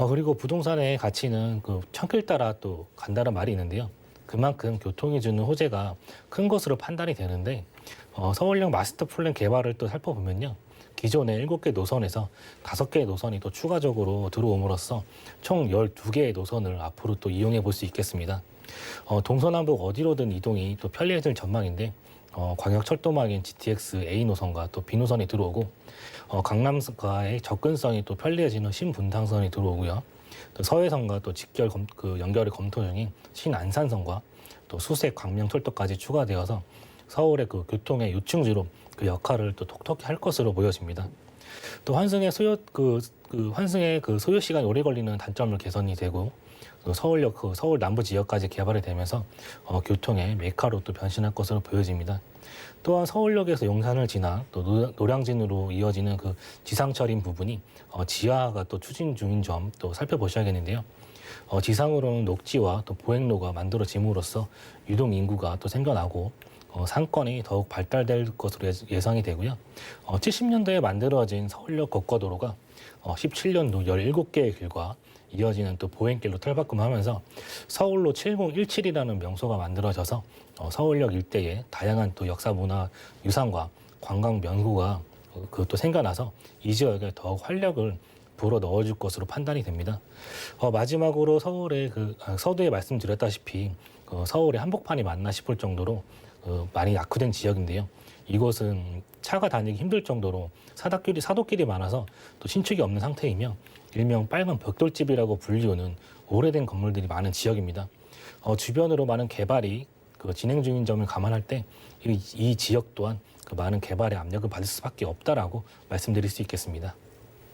그리고 부동산의 가치는 그 천길 따라 또 간다는 말이 있는데요. 그만큼 교통이 주는 호재가 큰 것으로 판단이 되는데 서울역 마스터 플랜 개발을 또 살펴보면요. 기존의 7개 노선에서 5개의 노선이 또 추가적으로 들어옴으로써 총 12개의 노선을 앞으로 또 이용해 볼 수 있겠습니다. 동서남북 어디로든 이동이 또 편리해질 전망인데 광역철도망인 GTX A 노선과 또 B 노선이 들어오고 강남과의 접근성이 또 편리해지는 신분당선이 들어오고요. 또 서해선과 또 직결 연결을 검토 중인 신안산선과 또 수색 광명철도까지 추가되어서 서울의 그 교통의 요충지로 그 역할을 또 톡톡히 할 것으로 보여집니다. 또 환승의 소요 시간이 오래 걸리는 단점을 개선이 되고 또 서울역 서울 남부 지역까지 개발이 되면서 교통의 메카로 또 변신할 것으로 보여집니다. 또한 서울역에서 용산을 지나 또 노량진으로 이어지는 그 지상철인 부분이 지하가 또 추진 중인 점 또 살펴보셔야겠는데요. 지상으로는 녹지와 또 보행로가 만들어짐으로써 유동 인구가 또 생겨나고 상권이 더욱 발달될 것으로 예상이 되고요. 70년대에 만들어진 서울역 걷거도로가 17년도 17개의 길과 이어지는 또 보행길로 탈바꿈하면서 서울로 7017이라는 명소가 만들어져서 서울역 일대에 다양한 또 역사 문화 유산과 관광 명소가 또 생겨나서 이 지역에 더욱 활력을 불어 넣어줄 것으로 판단이 됩니다. 마지막으로 서울의 서두에 말씀드렸다시피 서울의 한복판이 맞나 싶을 정도로 많이 낙후된 지역인데요. 이곳은 차가 다니기 힘들 정도로 사도길이 많아서 또 신축이 없는 상태이며 일명 빨간 벽돌집이라고 불리우는 오래된 건물들이 많은 지역입니다. 주변으로 많은 개발이 진행 중인 점을 감안할 때 이 지역 또한 많은 개발의 압력을 받을 수밖에 없다라고 말씀드릴 수 있겠습니다.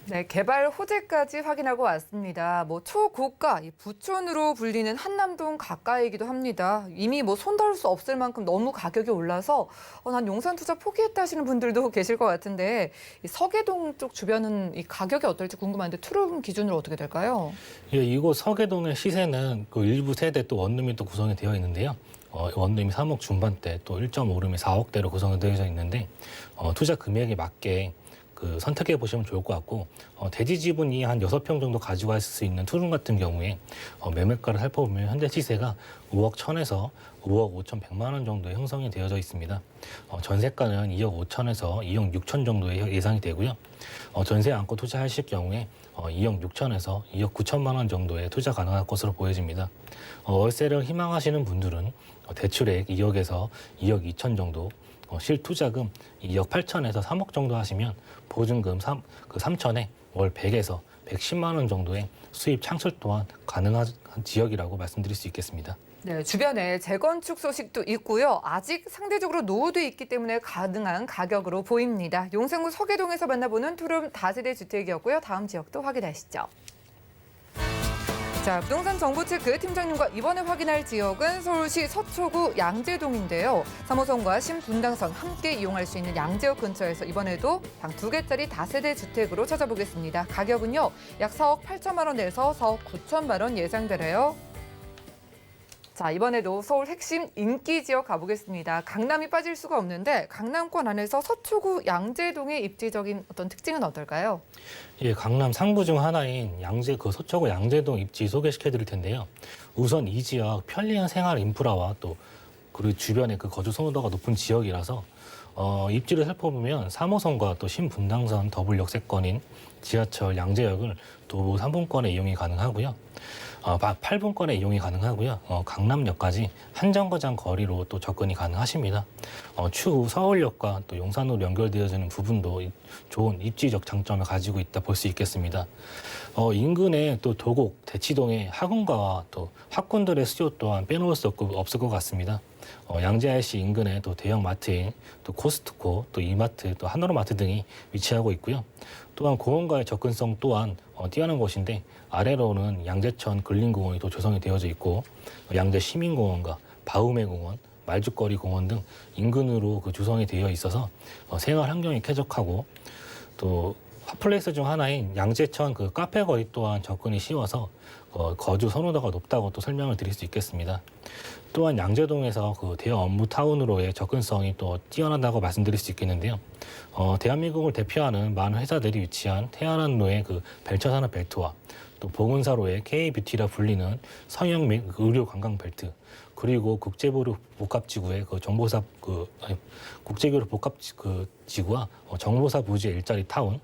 네, 개발 호재까지 확인하고 왔습니다. 초고가 부촌으로 불리는 한남동 가까이기도 합니다. 이미 손댈 수 없을 만큼 너무 가격이 올라서 난 용산 투자 포기했다 하시는 분들도 계실 것 같은데 이 서계동 쪽 주변은 이 가격이 어떨지 궁금한데 투룸 기준으로 어떻게 될까요? 예, 이곳 서계동의 시세는 일부 세대 또 원룸이 또 구성이 되어 있는데요. 원룸이 3억 중반대 또 1.5룸이 4억대로 구성이 되어 있는데 투자 금액에 맞게 선택해 보시면 좋을 것 같고 대지 지분이 한 6평 정도 가지고 갈 수 있는 투룸 같은 경우에 매매가를 살펴보면 현재 시세가 5억 1천에서 5억 5천 100만 원 정도에 형성이 되어져 있습니다. 전세가는 2억 5천에서 2억 6천 정도에 예상이 되고요. 전세 안고 투자하실 경우에 2억 6천에서 2억 9천만 원 정도에 투자 가능할 것으로 보여집니다. 월세를 희망하시는 분들은 대출액 2억에서 2억 2천 정도, 실투자금 2억 8천에서 3억 정도 하시면 보증금 3천에 월 100에서 110만 원 정도의 수입 창출 또한 가능한 지역이라고 말씀드릴 수 있겠습니다. 네, 주변에 재건축 소식도 있고요. 아직 상대적으로 노후돼 있기 때문에 가능한 가격으로 보입니다. 용산구 서계동에서 만나보는 투룸 다세대 주택이었고요. 다음 지역도 확인하시죠. 자, 부동산 정보체크 팀장님과 이번에 확인할 지역은 서울시 서초구 양재동인데요. 3호선과 신분당선 함께 이용할 수 있는 양재역 근처에서 이번에도 방 2개짜리 다세대 주택으로 찾아보겠습니다. 가격은요, 약 4억 8천만 원에서 4억 9천만 원 예상되래요. 자, 이번에도 서울 핵심 인기 지역 가보겠습니다. 강남이 빠질 수가 없는데 강남권 안에서 서초구 양재동의 입지적인 어떤 특징은 어떨까요? 예, 강남 상부 중 하나인 서초구 양재동 입지 소개시켜 드릴 텐데요. 우선 이 지역 편리한 생활 인프라와 또 그리고 주변에 거주 선호도가 높은 지역이라서 입지를 살펴보면 3호선과 또 신분당선 더블 역세권인 지하철 양재역을 도보 3분권에 이용이 가능하고요. 8분권의 이용이 가능하고요. 강남역까지 한 정거장 거리로 또 접근이 가능하십니다. 추후 서울역과 또 용산으로 연결되어지는 부분도 좋은 입지적 장점을 가지고 있다 볼 수 있겠습니다. 인근에 또 도곡, 대치동의 학원가와 또 학군들의 수요 또한 빼놓을 수 없을 것 같습니다. 양재-IC 인근에 또 대형 마트인 또 코스트코, 또 이마트, 또 하나로마트 등이 위치하고 있고요. 또한 공원과의 접근성 또한 뛰어난 곳인데 아래로는 양재천 근린공원이 또 조성이 되어져 있고 양재 시민공원과 바우메공원, 말죽거리 공원 등 인근으로 그 조성이 되어 있어서 생활 환경이 쾌적하고 또 핫플레이스 중 하나인 양재천 그 카페 거리 또한 접근이 쉬워서 거주 선호도가 높다고 또 설명을 드릴 수 있겠습니다. 또한 양재동에서 그 대형 업무 타운으로의 접근성이 또 뛰어나다고 말씀드릴 수 있겠는데요. 대한민국을 대표하는 많은 회사들이 위치한 태안안로의 그 벨트산업 벨트와 또 보건사로의 K뷰티라 불리는 성형 및 의료 관광 벨트, 그리고 국제교류 복합지구의 그 정보사 국제교류 복합 지구와 정보사 부지의 일자리 타운,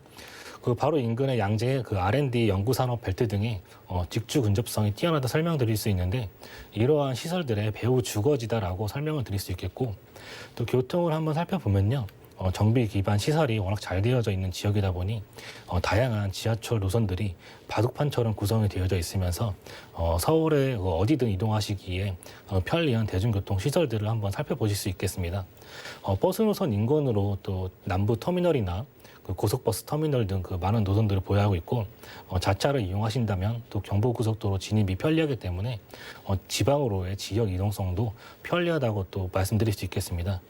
그 바로 인근의 양재의 그 R&D 연구산업 벨트 등의 직주 근접성이 뛰어나다 설명드릴 수 있는데 이러한 시설들의 배후 주거지다라고 설명을 드릴 수 있겠고, 또 교통을 한번 살펴보면요. 정비 기반 시설이 워낙 잘 되어져 있는 지역이다 보니 다양한 지하철 노선들이 바둑판처럼 구성이 되어져 있으면서 서울에 어디든 이동하시기에 편리한 대중교통 시설들을 한번 살펴보실 수 있겠습니다. 버스 노선 인근으로 또 남부 터미널이나 그 고속버스 터미널 등 그 많은 노선들을 보유하고 있고 자차를 이용하신다면 또 경부고속도로 진입이 편리하기 때문에 지방으로의 지역 이동성도 편리하다고 또 말씀드릴 수 있겠습니다.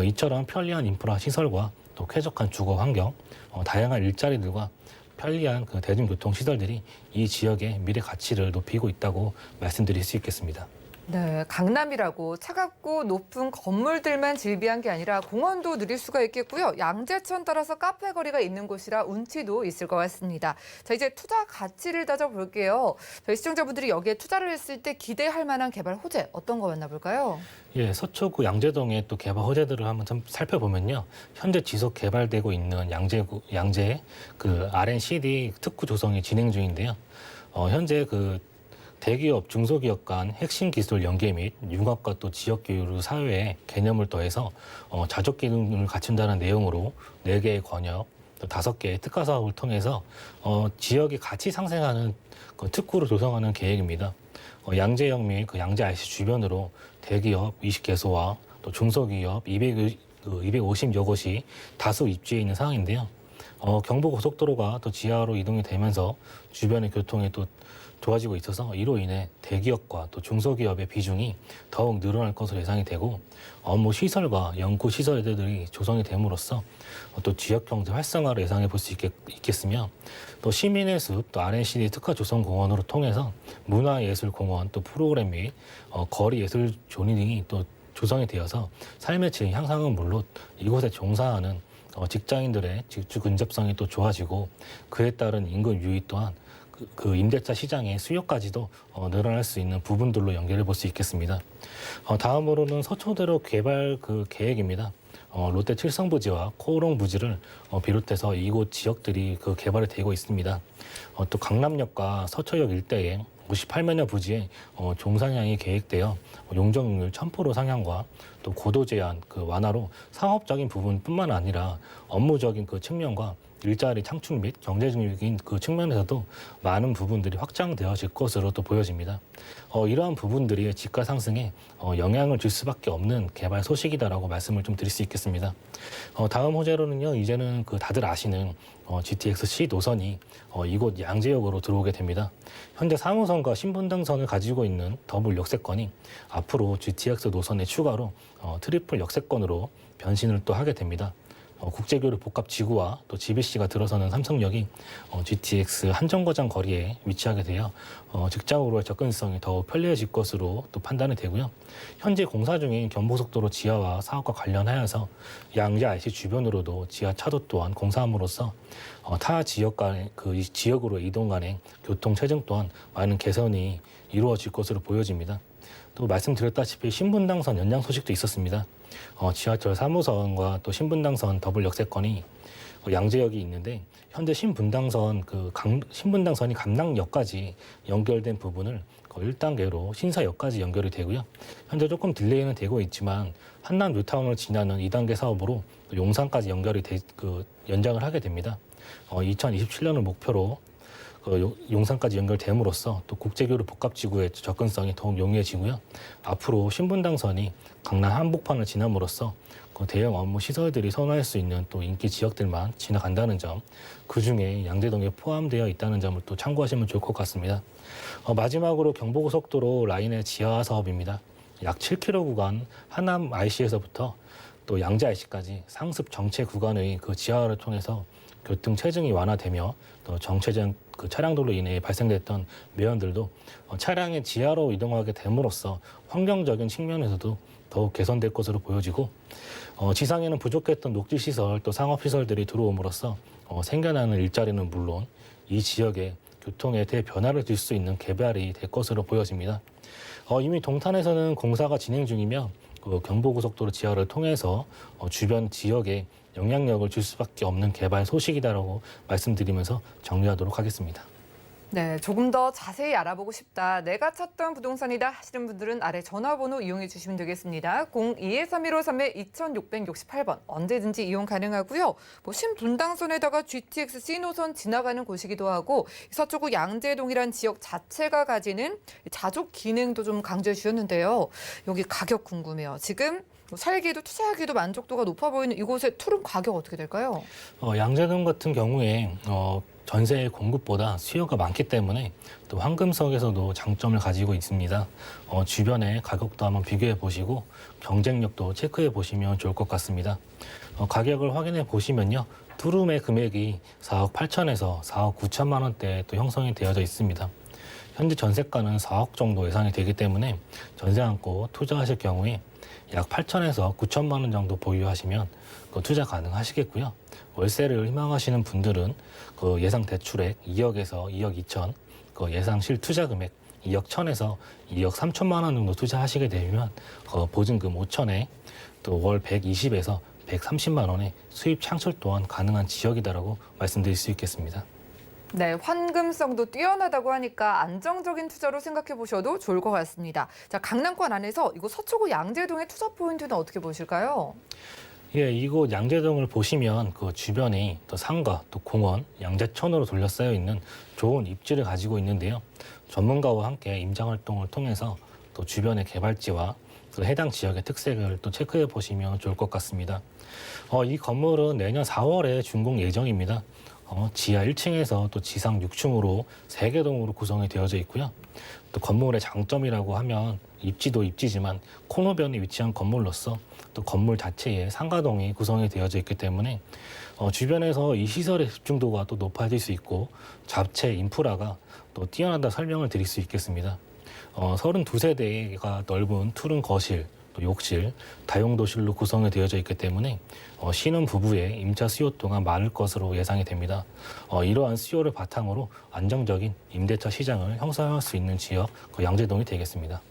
이처럼 편리한 인프라 시설과 또 쾌적한 주거 환경, 다양한 일자리들과 편리한 그 대중교통 시설들이 이 지역의 미래 가치를 높이고 있다고 말씀드릴 수 있겠습니다. 네, 강남이라고 차갑고 높은 건물들만 즐비한 게 아니라 공원도 누릴 수가 있겠고요. 양재천 따라서 카페 거리가 있는 곳이라 운치도 있을 것 같습니다. 자, 이제 투자 가치를 따져볼게요. 저희 시청자분들이 여기에 투자를 했을 때 기대할 만한 개발 호재 어떤 거 만나볼까요? 예, 서초구 양재동의 또 개발 호재들을 한번 좀 살펴보면요. 현재 지속 개발되고 있는 양재 그 R&CD 특구 조성이 진행 중인데요. 현재 그 대기업, 중소기업 간 핵심 기술 연계 및 융합과 또 지역 교류 사회의 개념을 더해서 자족 기능을 갖춘다는 내용으로 4개의 권역, 또 5개의 특화 사업을 통해서 지역의 가치 상생하는 그 특구를 조성하는 계획입니다. 양재역 및 그 양재 IC 주변으로 대기업 20개소와 또 중소기업 250여 곳이 다수 입지해 있는 상황인데요. 경부고속도로가 또 지하로 이동이 되면서 주변의 교통이 또 좋아지고 있어서 이로 인해 대기업과 또 중소기업의 비중이 더욱 늘어날 것으로 예상이 되고 업무 시설과 연구 시설들이 조성이 됨으로써 또 지역 경제 활성화를 예상해 볼 수 있겠으며 또 시민의 숲, 또 R&CD 특화 조성 공원으로 통해서 문화예술공원, 또 프로그램 및 거리 예술 존이 등이 또 조성이 되어서 삶의 질 향상은 물론 이곳에 종사하는 직장인들의 직주 근접성이 또 좋아지고 그에 따른 임금 유입 또한 그 임대차 시장의 수요까지도 늘어날 수 있는 부분들로 연결해 볼 수 있겠습니다. 다음으로는 서초대로 개발 그 계획입니다. 롯데 칠성부지와 코오롱 부지를 비롯해서 이곳 지역들이 그 개발이 되고 있습니다. 또 강남역과 서초역 일대에 58만여 부지에 종상향이 계획되어 용적률 1000% 상향과 또 고도 제한 그 완화로 상업적인 부분뿐만 아니라 업무적인 그 측면과 일자리 창출 및 경제적인 그 측면에서도 많은 부분들이 확장되어질 것으로 또 보여집니다. 이러한 부분들이 집가 상승에 영향을 줄 수밖에 없는 개발 소식이다라고 말씀을 좀 드릴 수 있겠습니다. 다음 호재로는요, 이제는 그 다들 아시는 GTX-C 노선이 이곳 양재역으로 들어오게 됩니다. 현재 3호선과 신분당선을 가지고 있는 더블 역세권이 앞으로 GTX 노선의 추가로 트리플 역세권으로 변신을 또 하게 됩니다. 국제교류 복합 지구와 또 GBC가 들어서는 삼성역이 GTX 한정거장 거리에 위치하게 되어 직장으로의 접근성이 더욱 편리해질 것으로 또 판단이 되고요. 현재 공사 중인 경부고속도로 지하화 사업과 관련하여서 양재 IC 주변으로도 지하차도 또한 공사함으로써 타 지역 간의 그 지역으로 이동 간의 교통 체증 또한 많은 개선이 이루어질 것으로 보여집니다. 또 말씀드렸다시피 신분당선 연장 소식도 있었습니다. 지하철 3호선과 또 신분당선 더블 역세권이 양재역이 있는데 현재 신분당선이 감락역까지 연결된 부분을 1단계로 신사역까지 연결이 되고요. 현재 조금 딜레이는 되고 있지만 한남 뉴타운을 지나는 2단계 사업으로 용산까지 연장을 하게 됩니다. 2027년을 목표로 용산까지 연결됨으로써 또 국제교류 복합지구의 접근성이 더욱 용이해지고요. 앞으로 신분당선이 강남 한복판을 지남으로써 대형 업무 시설들이 선호할 수 있는 또 인기 지역들만 지나간다는 점, 그중에 양재동에 포함되어 있다는 점을 또 참고하시면 좋을 것 같습니다. 마지막으로 경부고속도로 라인의 지하 사업입니다. 약 7km 구간 하남 IC에서부터 또 양재 IC까지 상습 정체 구간의 그 지하를 통해서 교통 체증이 완화되며 또 정체된 그 차량들로 인해 발생됐던 매연들도 차량의 지하로 이동하게 됨으로써 환경적인 측면에서도 더욱 개선될 것으로 보여지고 지상에는 부족했던 녹지시설 또 상업시설들이 들어옴으로써 생겨나는 일자리는 물론 이 지역에 교통에 대변화를 줄 수 있는 개발이 될 것으로 보여집니다. 이미 동탄에서는 공사가 진행 중이며 경부고속도로 지하를 통해서 주변 지역에 영향력을 줄 수밖에 없는 개발 소식이다라고 말씀드리면서 정리하도록 하겠습니다. 네, 조금 더 자세히 알아보고 싶다. 내가 찾던 부동산이다 하시는 분들은 아래 전화번호 이용해 주시면 되겠습니다. 02-3153-2668번 언제든지 이용 가능하고요. 신분당선에다가 GTX C노선 지나가는 곳이기도 하고 서초구 양재동이란 지역 자체가 가지는 자족 기능도 좀 강조해 주셨는데요. 여기 가격 궁금해요. 지금 살기에도 투자하기도 만족도가 높아 보이는 이곳의 투룸 가격 어떻게 될까요? 양재동 같은 경우에 전세 공급보다 수요가 많기 때문에 또 황금석에서도 장점을 가지고 있습니다. 주변의 가격도 한번 비교해 보시고 경쟁력도 체크해 보시면 좋을 것 같습니다. 가격을 확인해 보시면요. 투룸의 금액이 4억 8천에서 4억 9천만 원대에 또 형성이 되어져 있습니다. 현재 전세가는 4억 정도 예상이 되기 때문에 전세 안고 투자하실 경우에 약 8천에서 9천만 원 정도 보유하시면 투자 가능하시겠고요. 월세를 희망하시는 분들은 예상 대출액 2억에서 2억 2천, 예상 실투자 금액 2억 1천에서 2억 3천만 원 정도 투자하시게 되면 보증금 5천에 또 월 120에서 130만 원의 수입 창출 또한 가능한 지역이다라고 말씀드릴 수 있겠습니다. 네, 환금성도 뛰어나다고 하니까 안정적인 투자로 생각해 보셔도 좋을 것 같습니다. 자, 강남권 안에서 이곳 서초구 양재동의 투자 포인트는 어떻게 보실까요? 예, 이곳 양재동을 보시면 그 주변에 또 상가, 또 공원, 양재천으로 둘러싸여 있는 좋은 입지를 가지고 있는데요. 전문가와 함께 임장 활동을 통해서 또 주변의 개발지와 그 해당 지역의 특색을 또 체크해 보시면 좋을 것 같습니다. 이 건물은 내년 4월에 준공 예정입니다. 지하 1층에서 또 지상 6층으로 3개 동으로 구성이 되어져 있고요. 또 건물의 장점이라고 하면 입지도 입지지만 코너변에 위치한 건물로서 또 건물 자체에 상가동이 구성이 되어져 있기 때문에 주변에서 이 시설의 집중도가 또 높아질 수 있고 잡채 인프라가 또 뛰어나다 설명을 드릴 수 있겠습니다. 32세대가 넓은 투룸 거실, 또 욕실, 다용도실로 구성이 되어져 있기 때문에 신혼 부부의 임차 수요 또한 많을 것으로 예상이 됩니다. 이러한 수요를 바탕으로 안정적인 임대차 시장을 형성할 수 있는 지역, 양재동이 되겠습니다.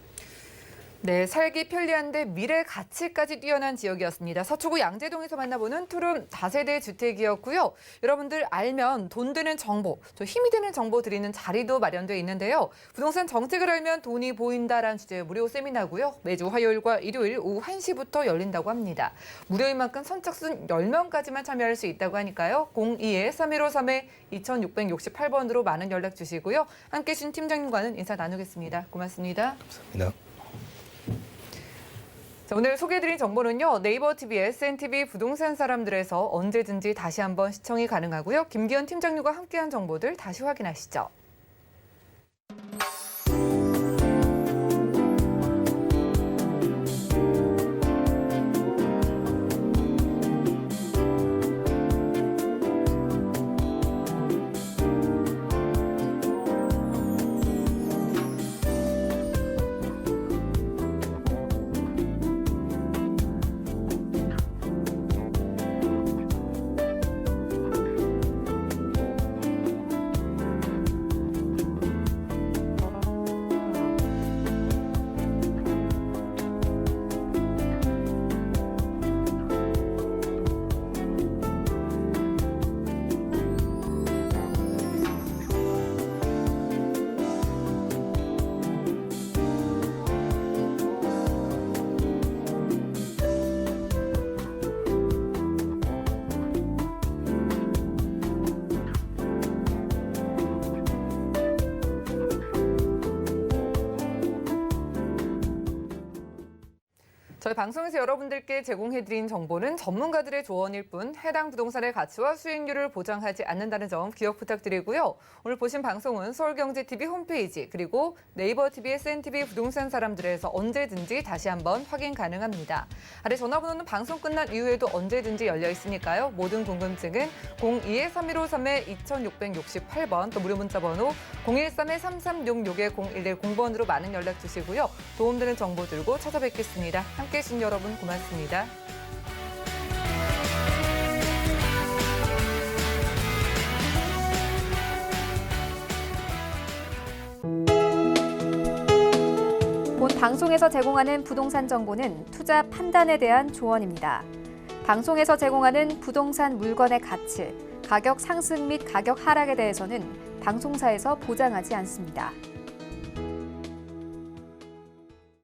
네, 살기 편리한데 미래 가치까지 뛰어난 지역이었습니다. 서초구 양재동에서 만나보는 투룸 다세대 주택이었고요. 여러분들 알면 돈 드는 정보, 또 힘이 되는 정보 드리는 자리도 마련되어 있는데요. 부동산 정책을 알면 돈이 보인다라는 주제의 무료 세미나고요. 매주 화요일과 일요일 오후 1시부터 열린다고 합니다. 무료인 만큼 선착순 10명까지만 참여할 수 있다고 하니까요. 02-3153-2668번으로 많은 연락 주시고요. 함께해 주신 팀장님과는 인사 나누겠습니다. 고맙습니다. 감사합니다. 자, 오늘 소개해드린 정보는요. 네이버 TV, SNTV 부동산 사람들에서 언제든지 다시 한번 시청이 가능하고요. 김기현 팀장님과 함께한 정보들 다시 확인하시죠. 저희 방송에서 여러분들께 제공해드린 정보는 전문가들의 조언일 뿐 해당 부동산의 가치와 수익률을 보장하지 않는다는 점 기억 부탁드리고요. 오늘 보신 방송은 서울경제TV 홈페이지 그리고 네이버TV, SNTV 부동산 사람들에서 언제든지 다시 한번 확인 가능합니다. 아래 전화번호는 방송 끝난 이후에도 언제든지 열려 있으니까요. 모든 궁금증은 02-3153-2668번 또 무료 문자번호 013-3366-0110번으로 많은 연락 주시고요. 도움되는 정보 들고 찾아뵙겠습니다. 함께해 주신 여러분 고맙습니다. 본 방송에서 제공하는 부동산 정보는 투자 판단에 대한 조언입니다. 방송에서 제공하는 부동산 물건의 가치, 가격 상승 및 가격 하락에 대해서는 방송사에서 보장하지 않습니다.